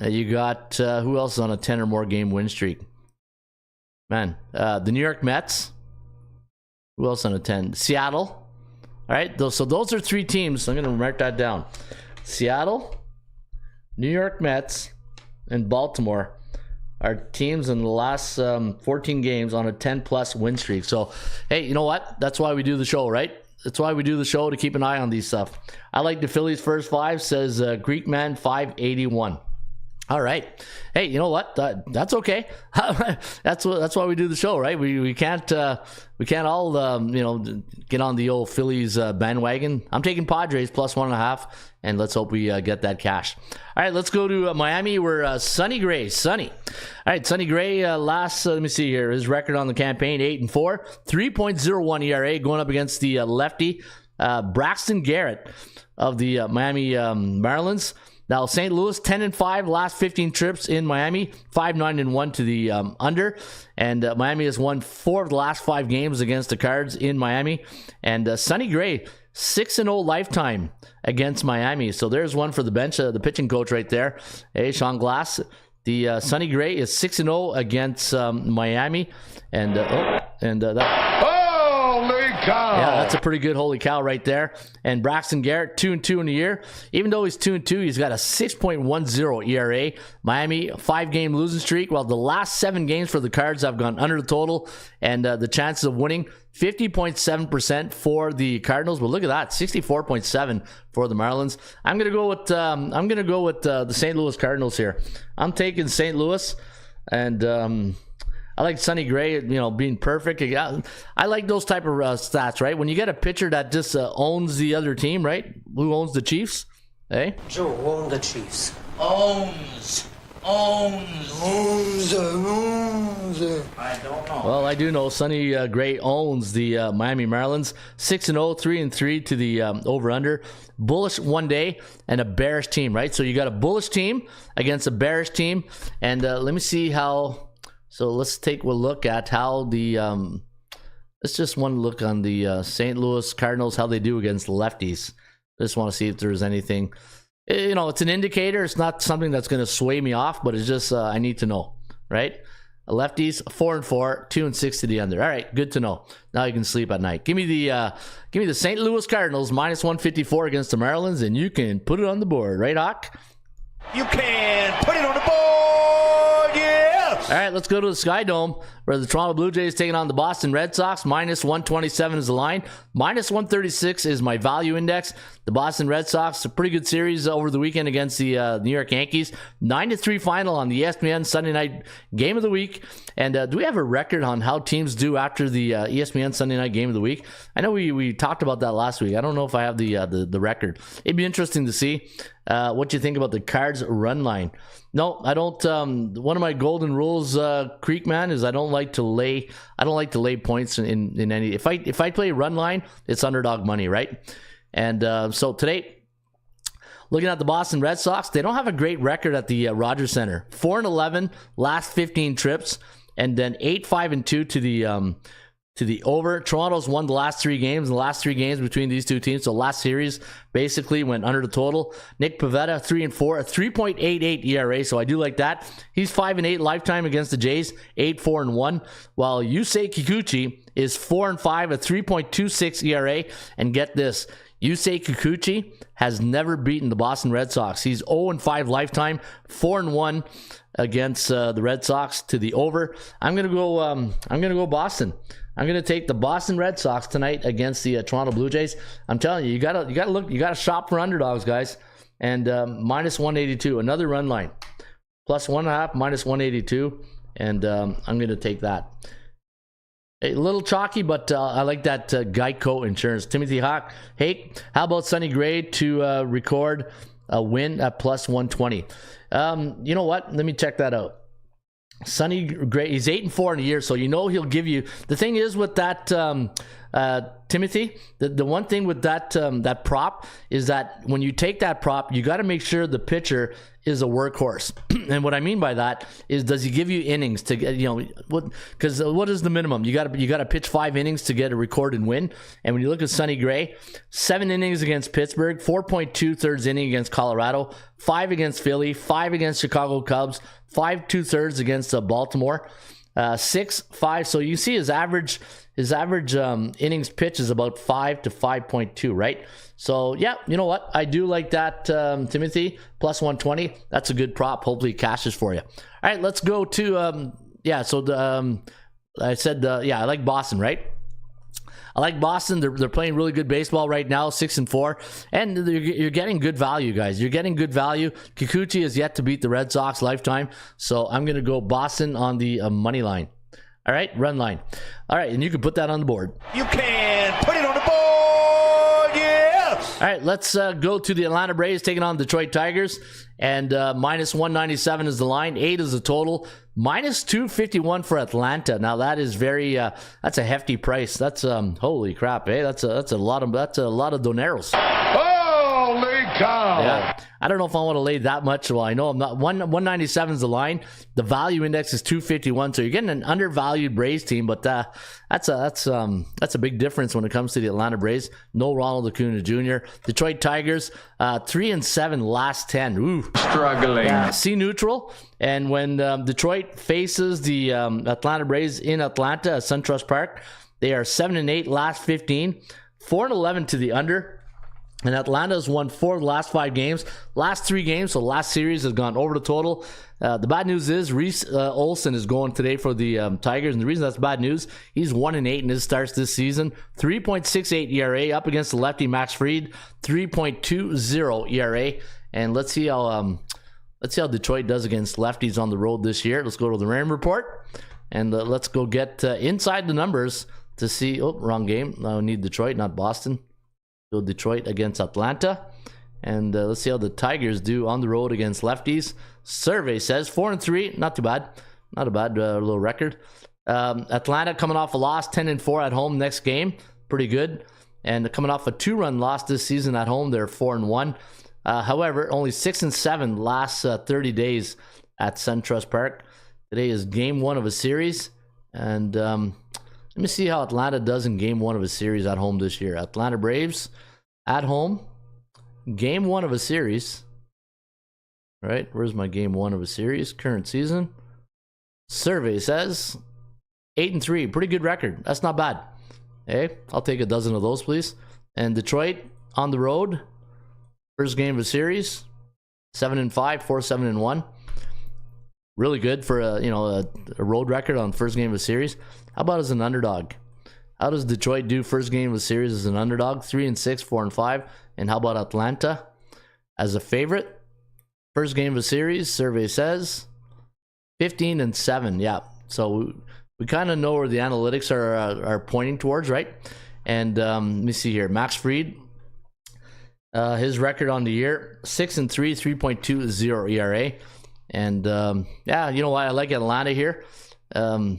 You got who else is on a 10 or more game win streak? Man, the New York Mets. Who else on a 10? Seattle. All right, so those are 3 teams. I'm going to mark that down. Seattle, New York Mets, and Baltimore are teams in the last 14 games on a 10-plus win streak. So, hey, you know what? That's why we do the show, right? That's why we do the show, to keep an eye on these stuff. I like the Phillies' first 5, says Greek Man 581. All right. Hey, you know what? That's okay. That's why we do the show, right? We can't all get on the old Phillies bandwagon. I'm taking Padres plus 1.5, and let's hope we get that cash. All right, let's go to Miami. We're Sonny Gray. Sonny. All right, Sonny Gray. Let me see here. His record on the campaign: 8-4, 3.01 ERA, going up against the lefty Braxton Garrett of the Miami Marlins. Now, St. Louis, 10-5, last 15 trips in Miami, 5-9-1 to the under. And Miami has won 4 of the last 5 games against the Cards in Miami. And Sonny Gray, 6-0 lifetime against Miami. So there's one for the bench, the pitching coach right there. Hey, Sean Glass. The Sonny Gray is 6-0 against Miami. And yeah, that's a pretty good holy cow right there. And Braxton Garrett, 2-2 in the year. Even though he's 2-2, he's got a 6.10 ERA. Miami, 5-game losing streak. Well, the last 7 games for the Cards have gone under the total. And the chances of winning, 50.7% for the Cardinals. But look at that, 64.7% for the Marlins. I'm gonna go with the St. Louis Cardinals here. I'm taking St. Louis, and I like Sonny Gray, being perfect. I like those type of stats, right? When you get a pitcher that just owns the other team, right? Who owns the Chiefs? Hey? Joe own the Chiefs. Owns. I don't know. Well, I do know Sonny Gray owns the Miami Marlins. 6-0, 3-3 to the over-under. Bullish one day and a bearish team, right? So you got a bullish team against a bearish team. And let me see how... So let's take a look at how the let's just one look on the St. Louis Cardinals, how they do against lefties. I just want to see if there's anything. It's an indicator. It's not something that's going to sway me off, but it's just I need to know, right? Lefties 4-4, 2-6 to the under. All right, good to know. Now you can sleep at night. Give me the St. Louis Cardinals minus 154 against the Marlins, and you can put it on the board, right, Hawk? You can put it on the board, yes! All right, let's go to the Sky Dome, where the Toronto Blue Jays taking on the Boston Red Sox. Minus 127 is the line. Minus 136 is my value index. The Boston Red Sox, a pretty good series over the weekend against the New York Yankees. 9-3 final on the ESPN Sunday night game of the week. And do we have a record on how teams do after the ESPN Sunday night game of the week? I know we talked about that last week. I don't know if I have the record. It'd be interesting to see. What do you think about the Cards run line? No, I don't. One of my golden rules, Creek man, is I don't like to lay points in any. If I play run line, it's underdog money, right? And so today, looking at the Boston Red Sox, they don't have a great record at the Rogers Center. 4-11 last 15 trips, and then 8-5-2 to the over. Toronto's won the last 3 games. The last 3 games between these two teams, so last series basically went under the total. Nick Pivetta 3-4, a 3.88 ERA, so I do like that. He's 5-8 lifetime against the Jays, 8-4-1, while Yusei Kikuchi is 4-5, a 3.26 ERA. And get this, Yusei Kikuchi has never beaten the Boston Red Sox. He's 0-5 lifetime, 4-1 against the Red Sox to the over. I'm gonna go Boston. I'm gonna take the Boston Red Sox tonight against the Toronto Blue Jays. I'm telling you, you gotta shop for underdogs, guys. And minus 182, another run line, plus 1.5, minus 182, and I'm gonna take that. A little chalky, but I like that Geico Insurance. Timothy Hawk, hey, how about Sonny Gray to record a win at plus 120? You know what? Let me check that out. Sonny Gray, he's 8-4 in a year, so you know he'll give you. The thing is with that, Timothy, the one thing with that that prop is that when you take that prop, you got to make sure the pitcher is a workhorse. And what I mean by that is, does he give you innings to get, because what is the minimum? You got to pitch 5 innings to get a recorded win. And when you look at Sonny Gray, 7 innings against Pittsburgh, 4.2 thirds inning against Colorado, 5 against Philly, 5 against Chicago Cubs, 5 2/3 against Baltimore, 6-5. So you see his average innings pitch is about 5 to 5.2, right? So yeah, you know what? I do like that, Timothy, plus 120. That's a good prop. Hopefully it cashes for you. All right, let's go to I said I like Boston, right? I like Boston. They're playing really good baseball right now, 6-4, and you're getting good value, guys. You're getting good value. Kikuchi is yet to beat the Red Sox lifetime, so I'm going to go Boston on the money line. All right, run line. All right, and you can put that on the board. You can put it on the board, yes! All right, let's go to the Atlanta Braves taking on Detroit Tigers, and minus 197 is the line, 8 is the total, minus 251 for Atlanta. Now that is very that's a hefty price. That's holy crap, that's a lot of doneros. Holy cow! Yeah, I don't know if I want to lay that much. Well, I know I'm not. 197 is the line. The value index is 251, so you're getting an undervalued Braves team, but that's a big difference when it comes to the Atlanta Braves. No Ronald Acuna Jr. Detroit Tigers, 3-7 last 10. Ooh, Struggling. C neutral. And when Detroit faces the Atlanta Braves in Atlanta at SunTrust Park, they are 7-8 last 15, 4-11 to the under. And Atlanta's won 4 of the last 5 games. Last 3 games, so last series has gone over the total. The bad news is Reese Olson is going today for the Tigers. And the reason that's bad news, he's 1-8 in his starts this season. 3.68 ERA up against the lefty Max Fried. 3.20 ERA. And let's see how Detroit does against lefties on the road this year. Let's go to the Rain Report. And let's go get inside the numbers to see. Oh, wrong game. I need Detroit, not Boston. Go Detroit against Atlanta. And let's see how the Tigers do on the road against lefties. Survey says 4-3. Not too bad. Not a bad little record. Atlanta coming off a loss, 10-4 at home next game. Pretty good. And coming off a 2-run loss this season at home, they're 4-1. However, only 6-7 last 30 days at SunTrust Park. Today is game 1 of a series. And let me see how Atlanta does in game 1 of a series at home this year. Atlanta Braves at home. Game 1 of a series. All right, where's my game 1 of a series? Current season. Survey says 8-3. Pretty good record. That's not bad. Hey, I'll take a dozen of those, please. And Detroit on the road. First game of a series. 7-5, 4-7-1. Really good for a road record on first game of a series. How about as an underdog? How does Detroit do first game of a series as an underdog? 3-6, 4-5. And how about Atlanta as a favorite? First game of a series, survey says 15-7. Yeah, so we kind of know where the analytics are pointing towards, right? And let me see here. Max Fried, His record on the year, 6-3, 3.20 ERA. And yeah, you know why I like Atlanta here? I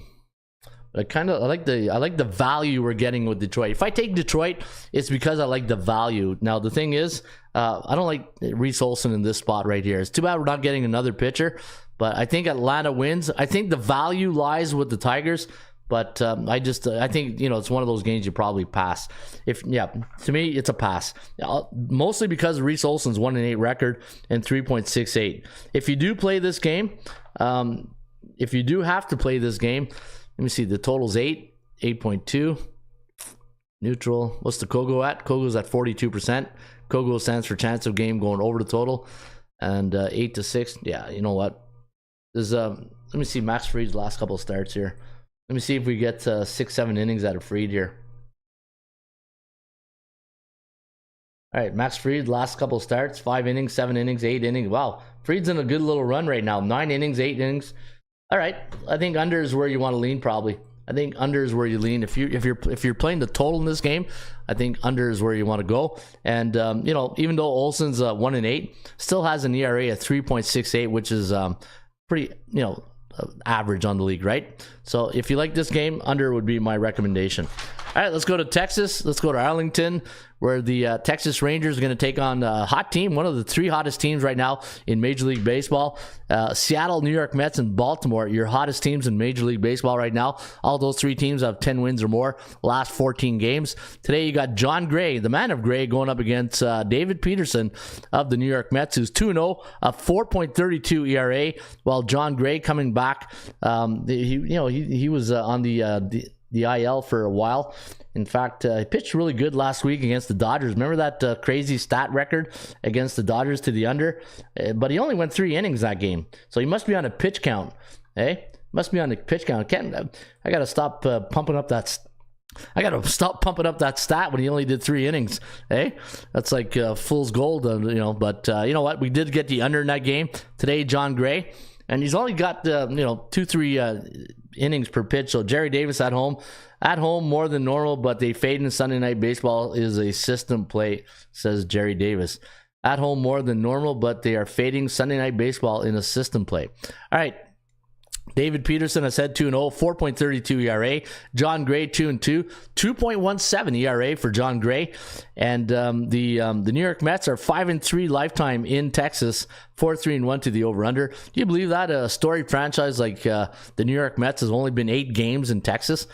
like the value we're getting with Detroit. If I take Detroit, it's because I like the value. Now the thing is, I don't like Reese Olson in this spot right here. It's too bad we're not getting another pitcher, but I think Atlanta wins. I think the value lies with the Tigers, but I think it's one of those games you probably pass. To me it's a pass. Mostly because Reese Olson's 1-8 record and 3.68. If you do play this game, if you do have to play this game. Let me see. The total's 8.2. Neutral. What's the Kogo at? Kogo's at 42%. Kogo stands for chance of game going over the total. And 8-6. Yeah, you know what? There's let me see Max Fried's last couple of starts here. Let me see if we get 6-7 innings out of Fried here. All right, Max Fried last couple of starts, 5 innings, 7 innings, 8 innings. Wow, Fried's in a good little run right now. 9 innings, 8 innings. All right, I think under is where you want to lean probably. I think under is where you lean. If you're playing the total in this game, I think under is where you want to go. And even though Olson's 1-8, still has an ERA at 3.68, which is pretty average on the league, right? So if you like this game, under would be my recommendation. All right, let's go to Texas. Let's go to Arlington, where the Texas Rangers are going to take on a hot team, one of the 3 hottest teams right now in Major League Baseball. Seattle, New York Mets, and Baltimore, your hottest teams in Major League Baseball right now. All those 3 teams have 10 wins or more last 14 games. Today you got John Gray, the man of Gray, going up against David Peterson of the New York Mets, who's 2-0, a 4.32 ERA, while John Gray coming back. He was on the IL for a while. In fact, he pitched really good last week against the Dodgers. Remember that crazy stat record against the Dodgers to the under? But he only went 3 innings that game. So he must be on a pitch count. Must be on a pitch count. I got to stop pumping up that stat when he only did 3 innings. That's like fool's gold, But you know what? We did get the under in that game today, John Gray. And he's only got 2-3 innings per pitch. So Jerry Davis at home more than normal, but they fade in Sunday Night Baseball is a system play, says Jerry Davis. At home more than normal, but they are fading Sunday Night Baseball in a system play. All right. David Peterson, I said 2-0, 4.32 ERA. John Gray, 2-2, 2.17 ERA for John Gray. And the New York Mets are 5-3 lifetime in Texas, 4-3-1 to the over/under. Do you believe that a storied franchise like the New York Mets has only been 8 games in Texas?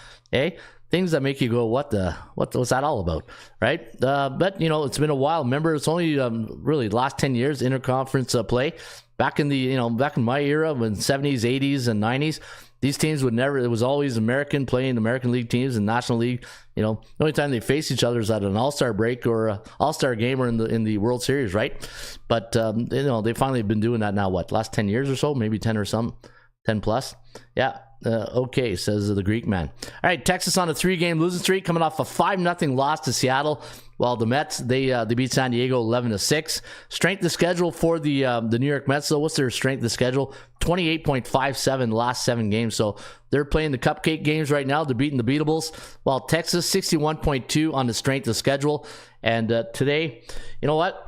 Things that make you go, what's that all about, right? But it's been a while. Remember, it's only really the last 10 years interconference play. Back in my era, when 70s, 80s, and 90s, these teams would never. It was always American playing American League teams and National League. The only time they face each other is at an All-Star break or an All-Star game or in the World Series, right? But they finally have been doing that now. Last 10 years or so, maybe 10 or something, 10 plus, yeah. Okay, says the Greek man. All right, Texas on a 3-game losing streak, coming off a 5-0 loss to Seattle, while the Mets they beat San Diego 11-6. Strength of schedule for the New York Mets. So what's their strength of schedule? 28.57 last 7 games. So they're playing the cupcake games right now. They're beating the beatables. While Texas 61.2 on the strength of schedule. And today, you know what?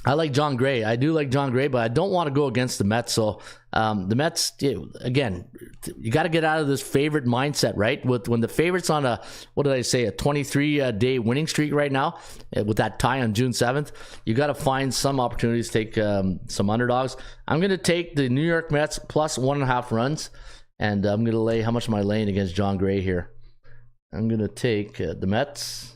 I like John Gray. I do like John Gray, but I don't want to go against the Mets. So the Mets, again, you got to get out of this favorite mindset, right? When the favorite's on a 23-day winning streak right now, with that tie on June 7th, you got to find some opportunities to take some underdogs. I'm going to take the New York Mets plus 1.5 runs, and I'm going to lay, how much am I laying against John Gray here? I'm going to take the Mets.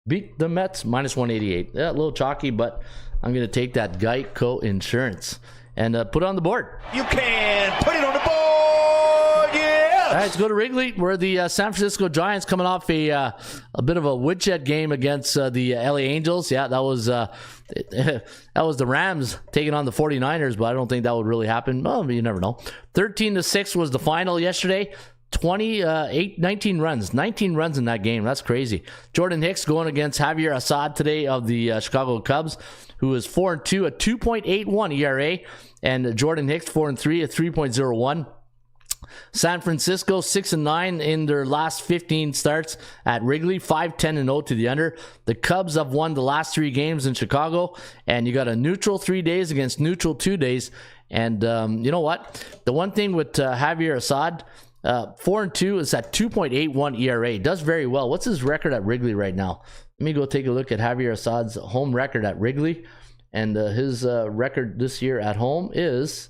Beat the Mets minus 188. Yeah, a little chalky, but I'm going to take that Geico Insurance and put it on the board. You can put it on the board, yeah! All right, let's go to Wrigley, where the San Francisco Giants coming off a bit of a woodshed game against the LA Angels. Yeah, that was the Rams taking on the 49ers, but I don't think that would really happen. Well, you never know. 13-6 was the final yesterday. 19 runs in that game. That's crazy. Jordan Hicks going against Javier Assad today of the Chicago Cubs, who is 4-2, a 2.81 ERA, and Jordan Hicks 4-3, a 3.01. San Francisco 6-9 in their last 15 starts at Wrigley, 5-10-0 to the under. The Cubs have won the last 3 games in Chicago, and you got a neutral 3 days against neutral 2 days. And you know what? The one thing with Javier Assad, 4-2 is at 2.81 ERA. Does very well. What's his record at Wrigley right now? Let me go take a look at Javier Assad's home record at Wrigley. And his record this year at home is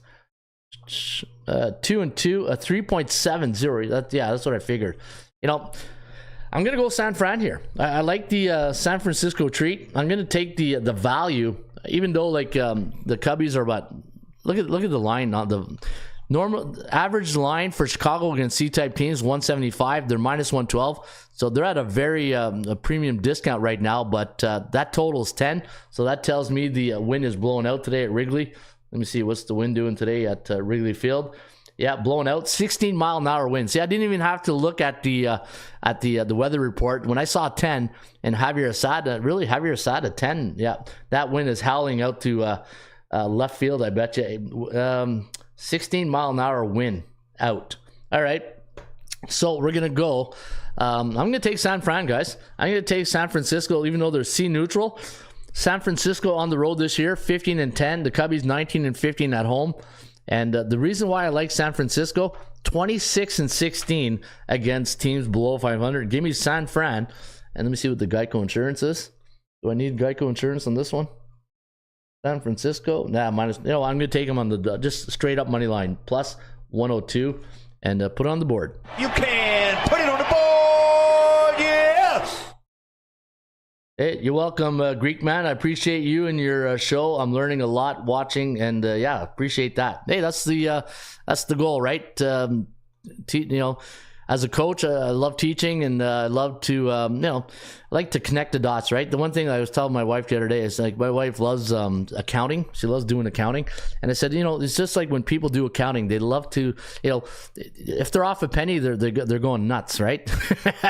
2-2, a 3.70. That's what I figured. You know, I'm gonna go San Fran here. I like the San Francisco treat. I'm gonna take the value, even though like the Cubbies are about. Look at the line. Not the normal average line for Chicago against C-type teams 175. They're minus 112. So they're at a very a premium discount right now. But that total is 10. So that tells me the wind is blowing out today at Wrigley. Let me see, what's the wind doing today at Wrigley Field? Yeah, blowing out, 16-mile-an-hour wind. See, I didn't even have to look at the weather report. When I saw 10 and Javier Assad, Javier Assad at 10, yeah, that wind is howling out to left field, I bet you. 16-mile-an-hour wind out. All right, so we're going to go. I'm going to take San Fran, guys. I'm going to take San Francisco, even though they're C-neutral. San Francisco on the road this year, 15-10. The Cubbies 19-15 at home. And the reason why I like San Francisco, 26-16 against teams below 500. Give me San Fran. And let me see what the Geico insurance is. Do I need Geico insurance on this one? San Francisco? Nah, minus. I'm going to take them on the just straight up money line. Plus 102. And put it on the board. You can put it on the board, yes! Hey, you're welcome, Greek man. I appreciate you and your show. I'm learning a lot watching, and yeah, appreciate that. Hey, that's the goal, right? As a coach, I love teaching, and I love to, I like to connect the dots, right? The one thing I was telling my wife the other day is like, my wife loves accounting. She loves doing accounting. And I said, it's just like when people do accounting, they love to, if they're off a penny, they're going nuts, right?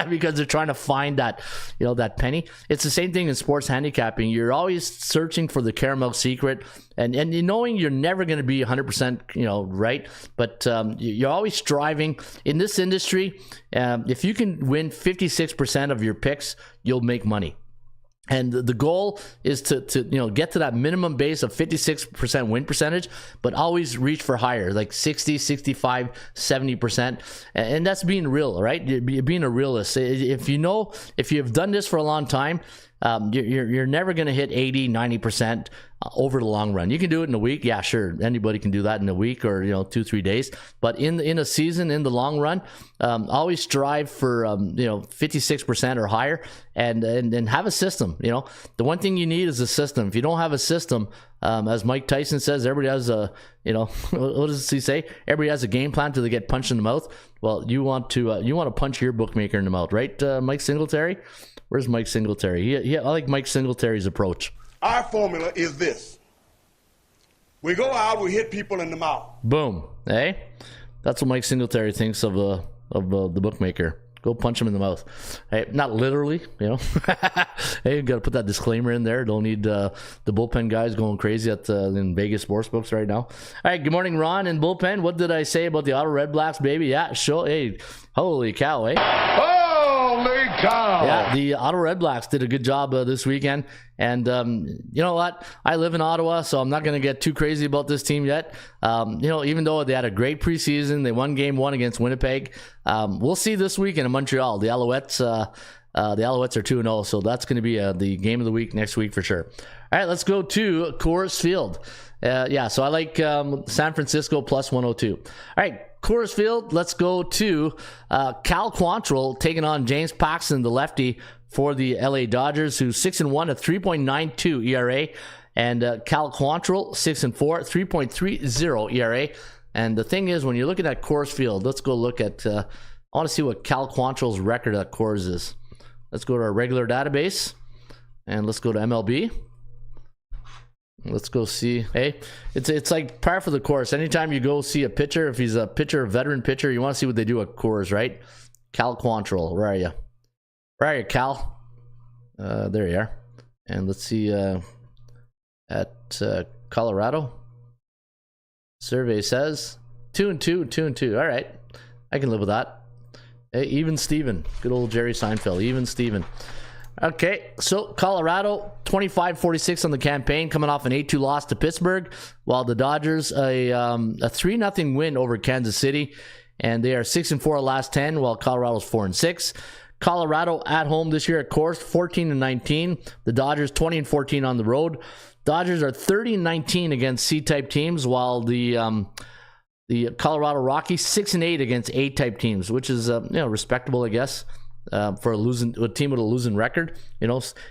Because they're trying to find that, that penny. It's the same thing in sports handicapping. You're always searching for the caramel secret, and knowing you're never going to be 100%, right? But you're always striving in this industry. If you can win 56% of your picks, you'll make money. And the goal is to get to that minimum base of 56% win percentage, but always reach for higher, like 60, 65, 70%. And that's being real, right? You're being a realist. If you've done this for a long time, you're never going to hit 80, 90% over the long run. You can do it in a week. Yeah, sure. Anybody can do that in a week or, 2-3 days. But in a season, in the long run, always strive for, 56% or higher and have a system. The one thing you need is a system. If you don't have a system, as Mike Tyson says, everybody has a, what does he say? Everybody has a game plan till they get punched in the mouth. Well, you want to punch your bookmaker in the mouth, right? Mike Singletary? Where's Mike Singletary? I like Mike Singletary's approach. Our formula is this. We go out, we hit people in the mouth. Boom. Hey? That's what Mike Singletary thinks of the bookmaker. Go punch him in the mouth. Hey, not literally, Hey, you got to put that disclaimer in there. Don't need the bullpen guys going crazy in Vegas sportsbooks right now. All right, good morning, Ron and bullpen. What did I say about the Auto Red Blacks, baby? Yeah, sure. Hey, holy cow, eh? Holy cow! Yeah, the Ottawa Red Blacks did a good job this weekend. And you know what? I live in Ottawa, so I'm not going to get too crazy about this team yet. Even though they had a great preseason, they won game 1 against Winnipeg. We'll see this weekend in Montreal. The Alouettes are 2-0, so that's going to be the game of the week next week for sure. All right, let's go to Coors Field. So I like San Francisco plus 102. All right, Coors Field, let's go to Cal Quantrill taking on James Paxton, the lefty, for the LA Dodgers, who's 6-1 at 3.92 ERA. And Cal Quantrill, 6-4, 3.30 ERA. And the thing is, when you're looking at Coors Field, let's go look at, I want to see what Cal Quantrill's record at Coors is. Let's go to our regular database, and let's go to MLB. Let's go see. Hey, it's like par for the course. Anytime you go see a pitcher, if he's a veteran pitcher, you want to see what they do at Coors, right? Cal Quantrill, where are you? Where are you, Cal? There you are. And let's see at Colorado. Survey says 2-2. All right. I can live with that. Hey, even Steven. Good old Jerry Seinfeld. Even Steven. Okay, so Colorado 25-46 on the campaign, coming off an 8-2 loss to Pittsburgh, while the Dodgers a 3-0 win over Kansas City, and they are 6-4 last 10, while Colorado's 4-6. Colorado at home this year, of course, 14-19. The Dodgers 20-14 on the road. Dodgers are 30-19 against C-type teams, while the Colorado Rockies 6-8 against A-type teams, which is respectable, I guess. For a team with a losing record,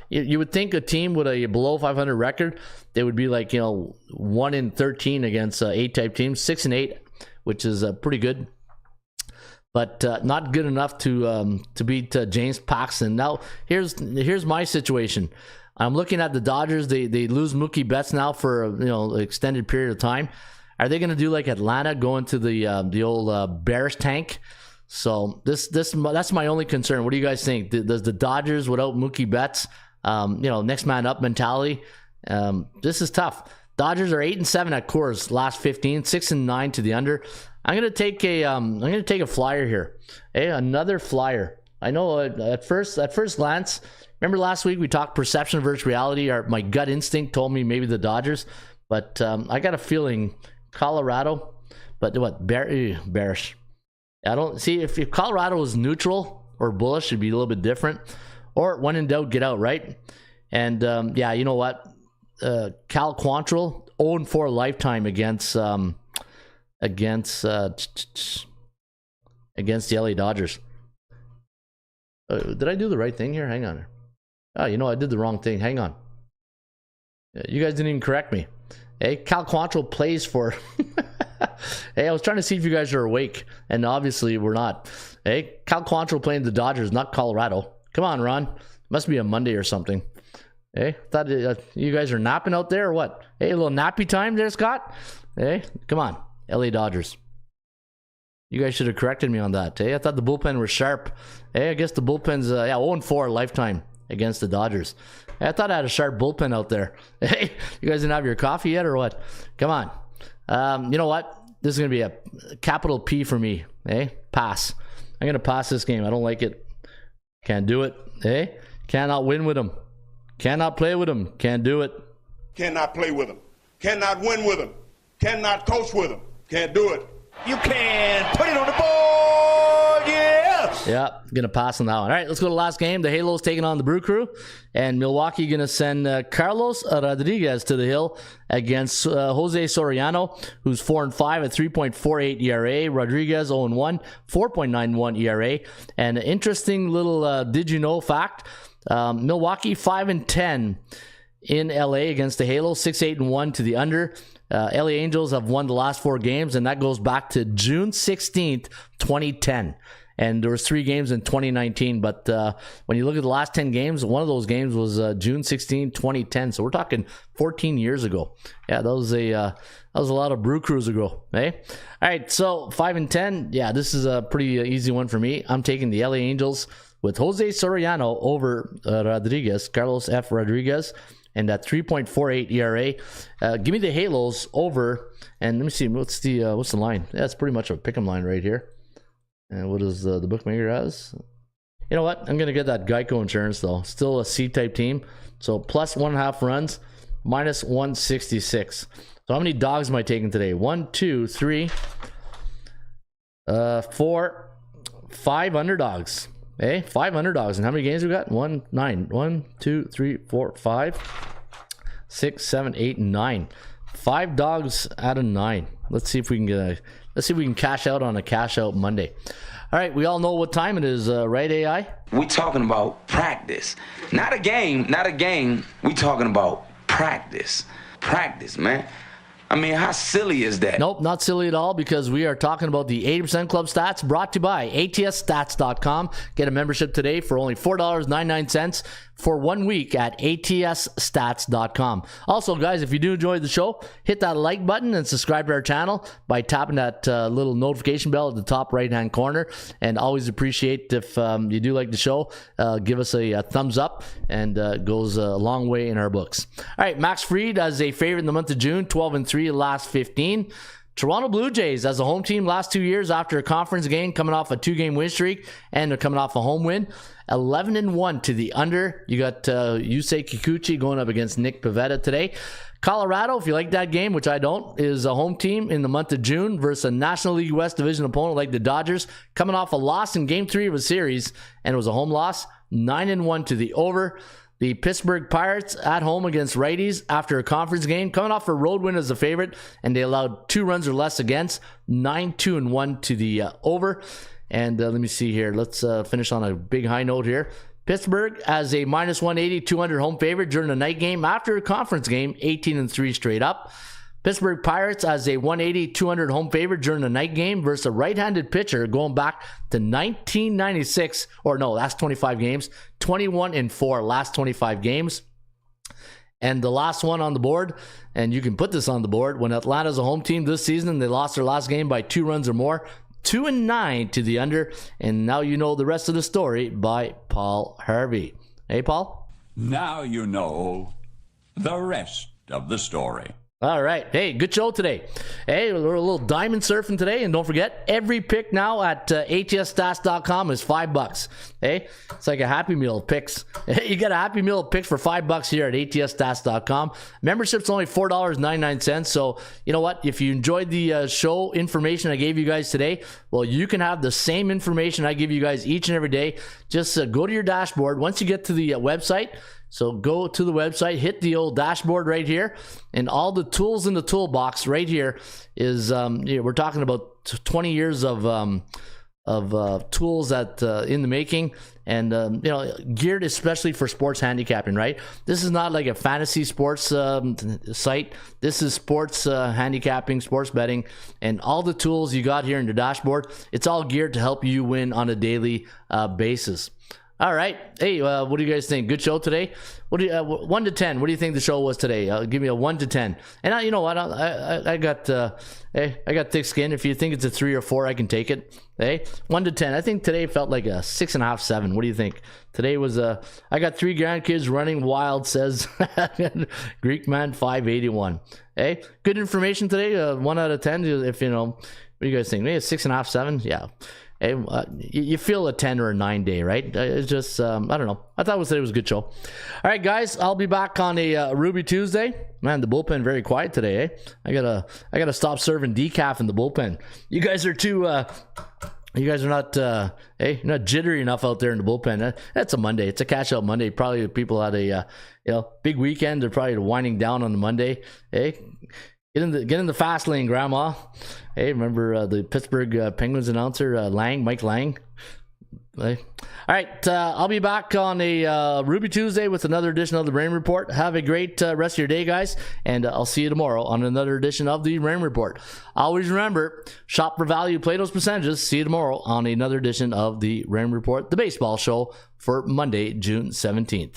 you would think a team with a below 500 record, they would be like 1-13 against A-type teams. 6-8, which is pretty good, but not good enough to beat James Paxton. Now here's my situation. I'm looking at the Dodgers. They lose Mookie Betts now for an extended period of time. Are they going to do like Atlanta, go into the old bearish tank? So that's my only concern. What do you guys think? Does the Dodgers without Mookie Betts, next man up mentality? This is tough. Dodgers are 8-7 at Coors last 15, 6-9 to the under. I'm gonna take a flyer here. Hey, another flyer. I know at first glance. Remember last week we talked perception versus reality. My gut instinct told me maybe the Dodgers, but I got a feeling Colorado. But what bearish? I don't see if Colorado was neutral or bullish, it'd be a little bit different. Or when in doubt, get out, right? And you know what? Cal Quantrill 0-4 lifetime against the LA Dodgers. Did I do the right thing here? Hang on. Oh, I did the wrong thing. Hang on. You guys didn't even correct me. Hey, Cal Quantrill plays for. Hey, I was trying to see if you guys are awake, and obviously we're not. Hey, Cal Quantrill playing the Dodgers, not Colorado. Come on, Ron. Must be a Monday or something. Hey, thought you guys are napping out there or what? Hey, a little nappy time there, Scott. Hey, come on, LA Dodgers. You guys should have corrected me on that. Hey, I thought the bullpen was sharp. Hey, I guess the bullpen's 0-4 lifetime against the Dodgers. Hey, I thought I had a sharp bullpen out there. Hey, you guys didn't have your coffee yet or what? Come on. You know what? This is going to be a capital P for me. Hey, pass. I'm going to pass this game. I don't like it. Can't do it. Hey, cannot win with them. Cannot play with them. Can't do it. Cannot play with them. Cannot win with them. Cannot coach with them. Can't do it. You can put it on the board, yes! Yeah, going to pass on that one. All right, let's go to the last game. The Halos taking on the Brew Crew. And Milwaukee going to send Carlos Rodriguez to the hill against Jose Soriano, who's 4-5 at 3.48 ERA. Rodriguez 0-1, 4.91 ERA. And an interesting little did-you-know fact, Milwaukee 5-10 in LA against the Halos, 6-8-1 to the under. LA Angels have won the last 4 games, and that goes back to June 16th, 2010. And there was 3 games in 2019, but when you look at the last 10 games, one of those games was June 16, 2010. So we're talking 14 years ago. Yeah, that was a lot of Brew Crews ago. Eh? All right, so 5-10. Yeah, this is a pretty easy one for me. I'm taking the LA Angels with Jose Soriano over Rodriguez, Carlos F. Rodriguez, and that 3.48 ERA. Give me the Halos over, and let me see what's the line. Yeah, it's pretty much a pick'em line right here. And what does the bookmaker has? You know what? I'm gonna get that Geico insurance though. Still a C-type team, so plus 1.5 runs, minus 166. So how many dogs am I taking today? 1, 2, 3, 4, 5 underdogs. Hey, 5 underdogs. And how many games we got? 9. 1, 2, 3, 4, 5, 6, 7, 8, 9. 5 dogs out of 9. Let's see if we can get let's see if we can cash out on a cash out Monday. All right, we all know what time it is, right, AI? We talking about practice, not a game. Not a game. We talking about practice. Practice, man. I mean, how silly is that? Nope, not silly at all, because we are talking about the 80% Club Stats, brought to you by ATSstats.com. Get a membership today for only $4.99 for 1 week at ATSstats.com. Also, guys, if you do enjoy the show, hit that like button and subscribe to our channel by tapping that little notification bell at the top right-hand corner. And always appreciate if you do like the show, give us a thumbs up, and it goes a long way in our books. All right, Max Fried as a favorite in the month of June, 12-3 last 15. Toronto Blue Jays as a home team last 2 years after a conference game, coming off a 2-game win streak, and they're coming off a home win. 11-1 to the under. You got Yusei Kikuchi going up against Nick Pivetta today. Colorado, if you like that game, which I don't, is a home team in the month of June versus a National League West Division opponent like the Dodgers, coming off a loss in Game 3 of a series, and it was a home loss. 9-1 to the over. The Pittsburgh Pirates at home against righties after a conference game, coming off a road win as a favorite, and they allowed 2 runs or less against. 9-2-1 to the over. And let me see here. Let's finish on a big high note here. Pittsburgh as a -180, 200 home favorite during the night game after a conference game, 18-3 straight up. Pittsburgh Pirates as a 180, 200 home favorite during the night game versus a right-handed pitcher going back to 1996, or no, last 25 games, 21-4 last 25 games. And the last one on the board, and you can put this on the board, when Atlanta's a home team this season, they lost their last game by 2 runs or more, 2-9 to the under. And now you know the rest of the story by Paul Harvey. Hey, Paul? Now you know the rest of the story. All right. Hey, good show today. Hey, we're a little diamond surfing today. And don't forget, every pick now at ATSstats.com is $5. Hey, it's like a Happy Meal of picks. You get a Happy Meal of picks for $5 here at ATSstats.com. Membership's only $4.99. So, you know what? If you enjoyed the show information I gave you guys today, well, you can have the same information I give you guys each and every day. Just go to your dashboard. Once you get to the website, so go to the website, hit the old dashboard right here, and all the tools in the toolbox right here is, we're talking about 20 years of tools that in the making, and geared especially for sports handicapping, right? This is not like a fantasy sports site. This is sports handicapping, sports betting, and all the tools you got here in the dashboard, it's all geared to help you win on a daily basis. All right. Hey, what do you guys think? Good show today? What do you 1 to 10? What do you think the show was today? Give me a 1 to 10. And you know what? I got thick skin. If you think it's a 3 or 4, I can take it. Hey, 1 to 10. I think today felt like a 6.5, 7. What do you think? Today was I got 3 grandkids running wild, says Greek man 581. Hey, good information today. 1 out of 10. If you know, what do you guys think? Maybe a 6.5, 7. Yeah. Hey, you feel a 10 or a 9 day, right? It's just, I don't know. I thought today was a good show. All right, guys, I'll be back on a Ruby Tuesday. Man, the bullpen very quiet today, eh? I gotta stop serving decaf in the bullpen. You guys are too, you guys are not, you're not jittery enough out there in the bullpen. That's a Monday. It's a cash out Monday. Probably people had a, big weekend. They're probably winding down on the Monday. Hey, get in the fast lane, Grandma. Hey, remember the Pittsburgh Penguins announcer, Mike Lang? Hey. All right, I'll be back on a Ruby Tuesday with another edition of the Rain Report. Have a great rest of your day, guys, and I'll see you tomorrow on another edition of the Rain Report. Always remember, shop for value, play those percentages. See you tomorrow on another edition of the Rain Report, the baseball show for Monday, June 17th.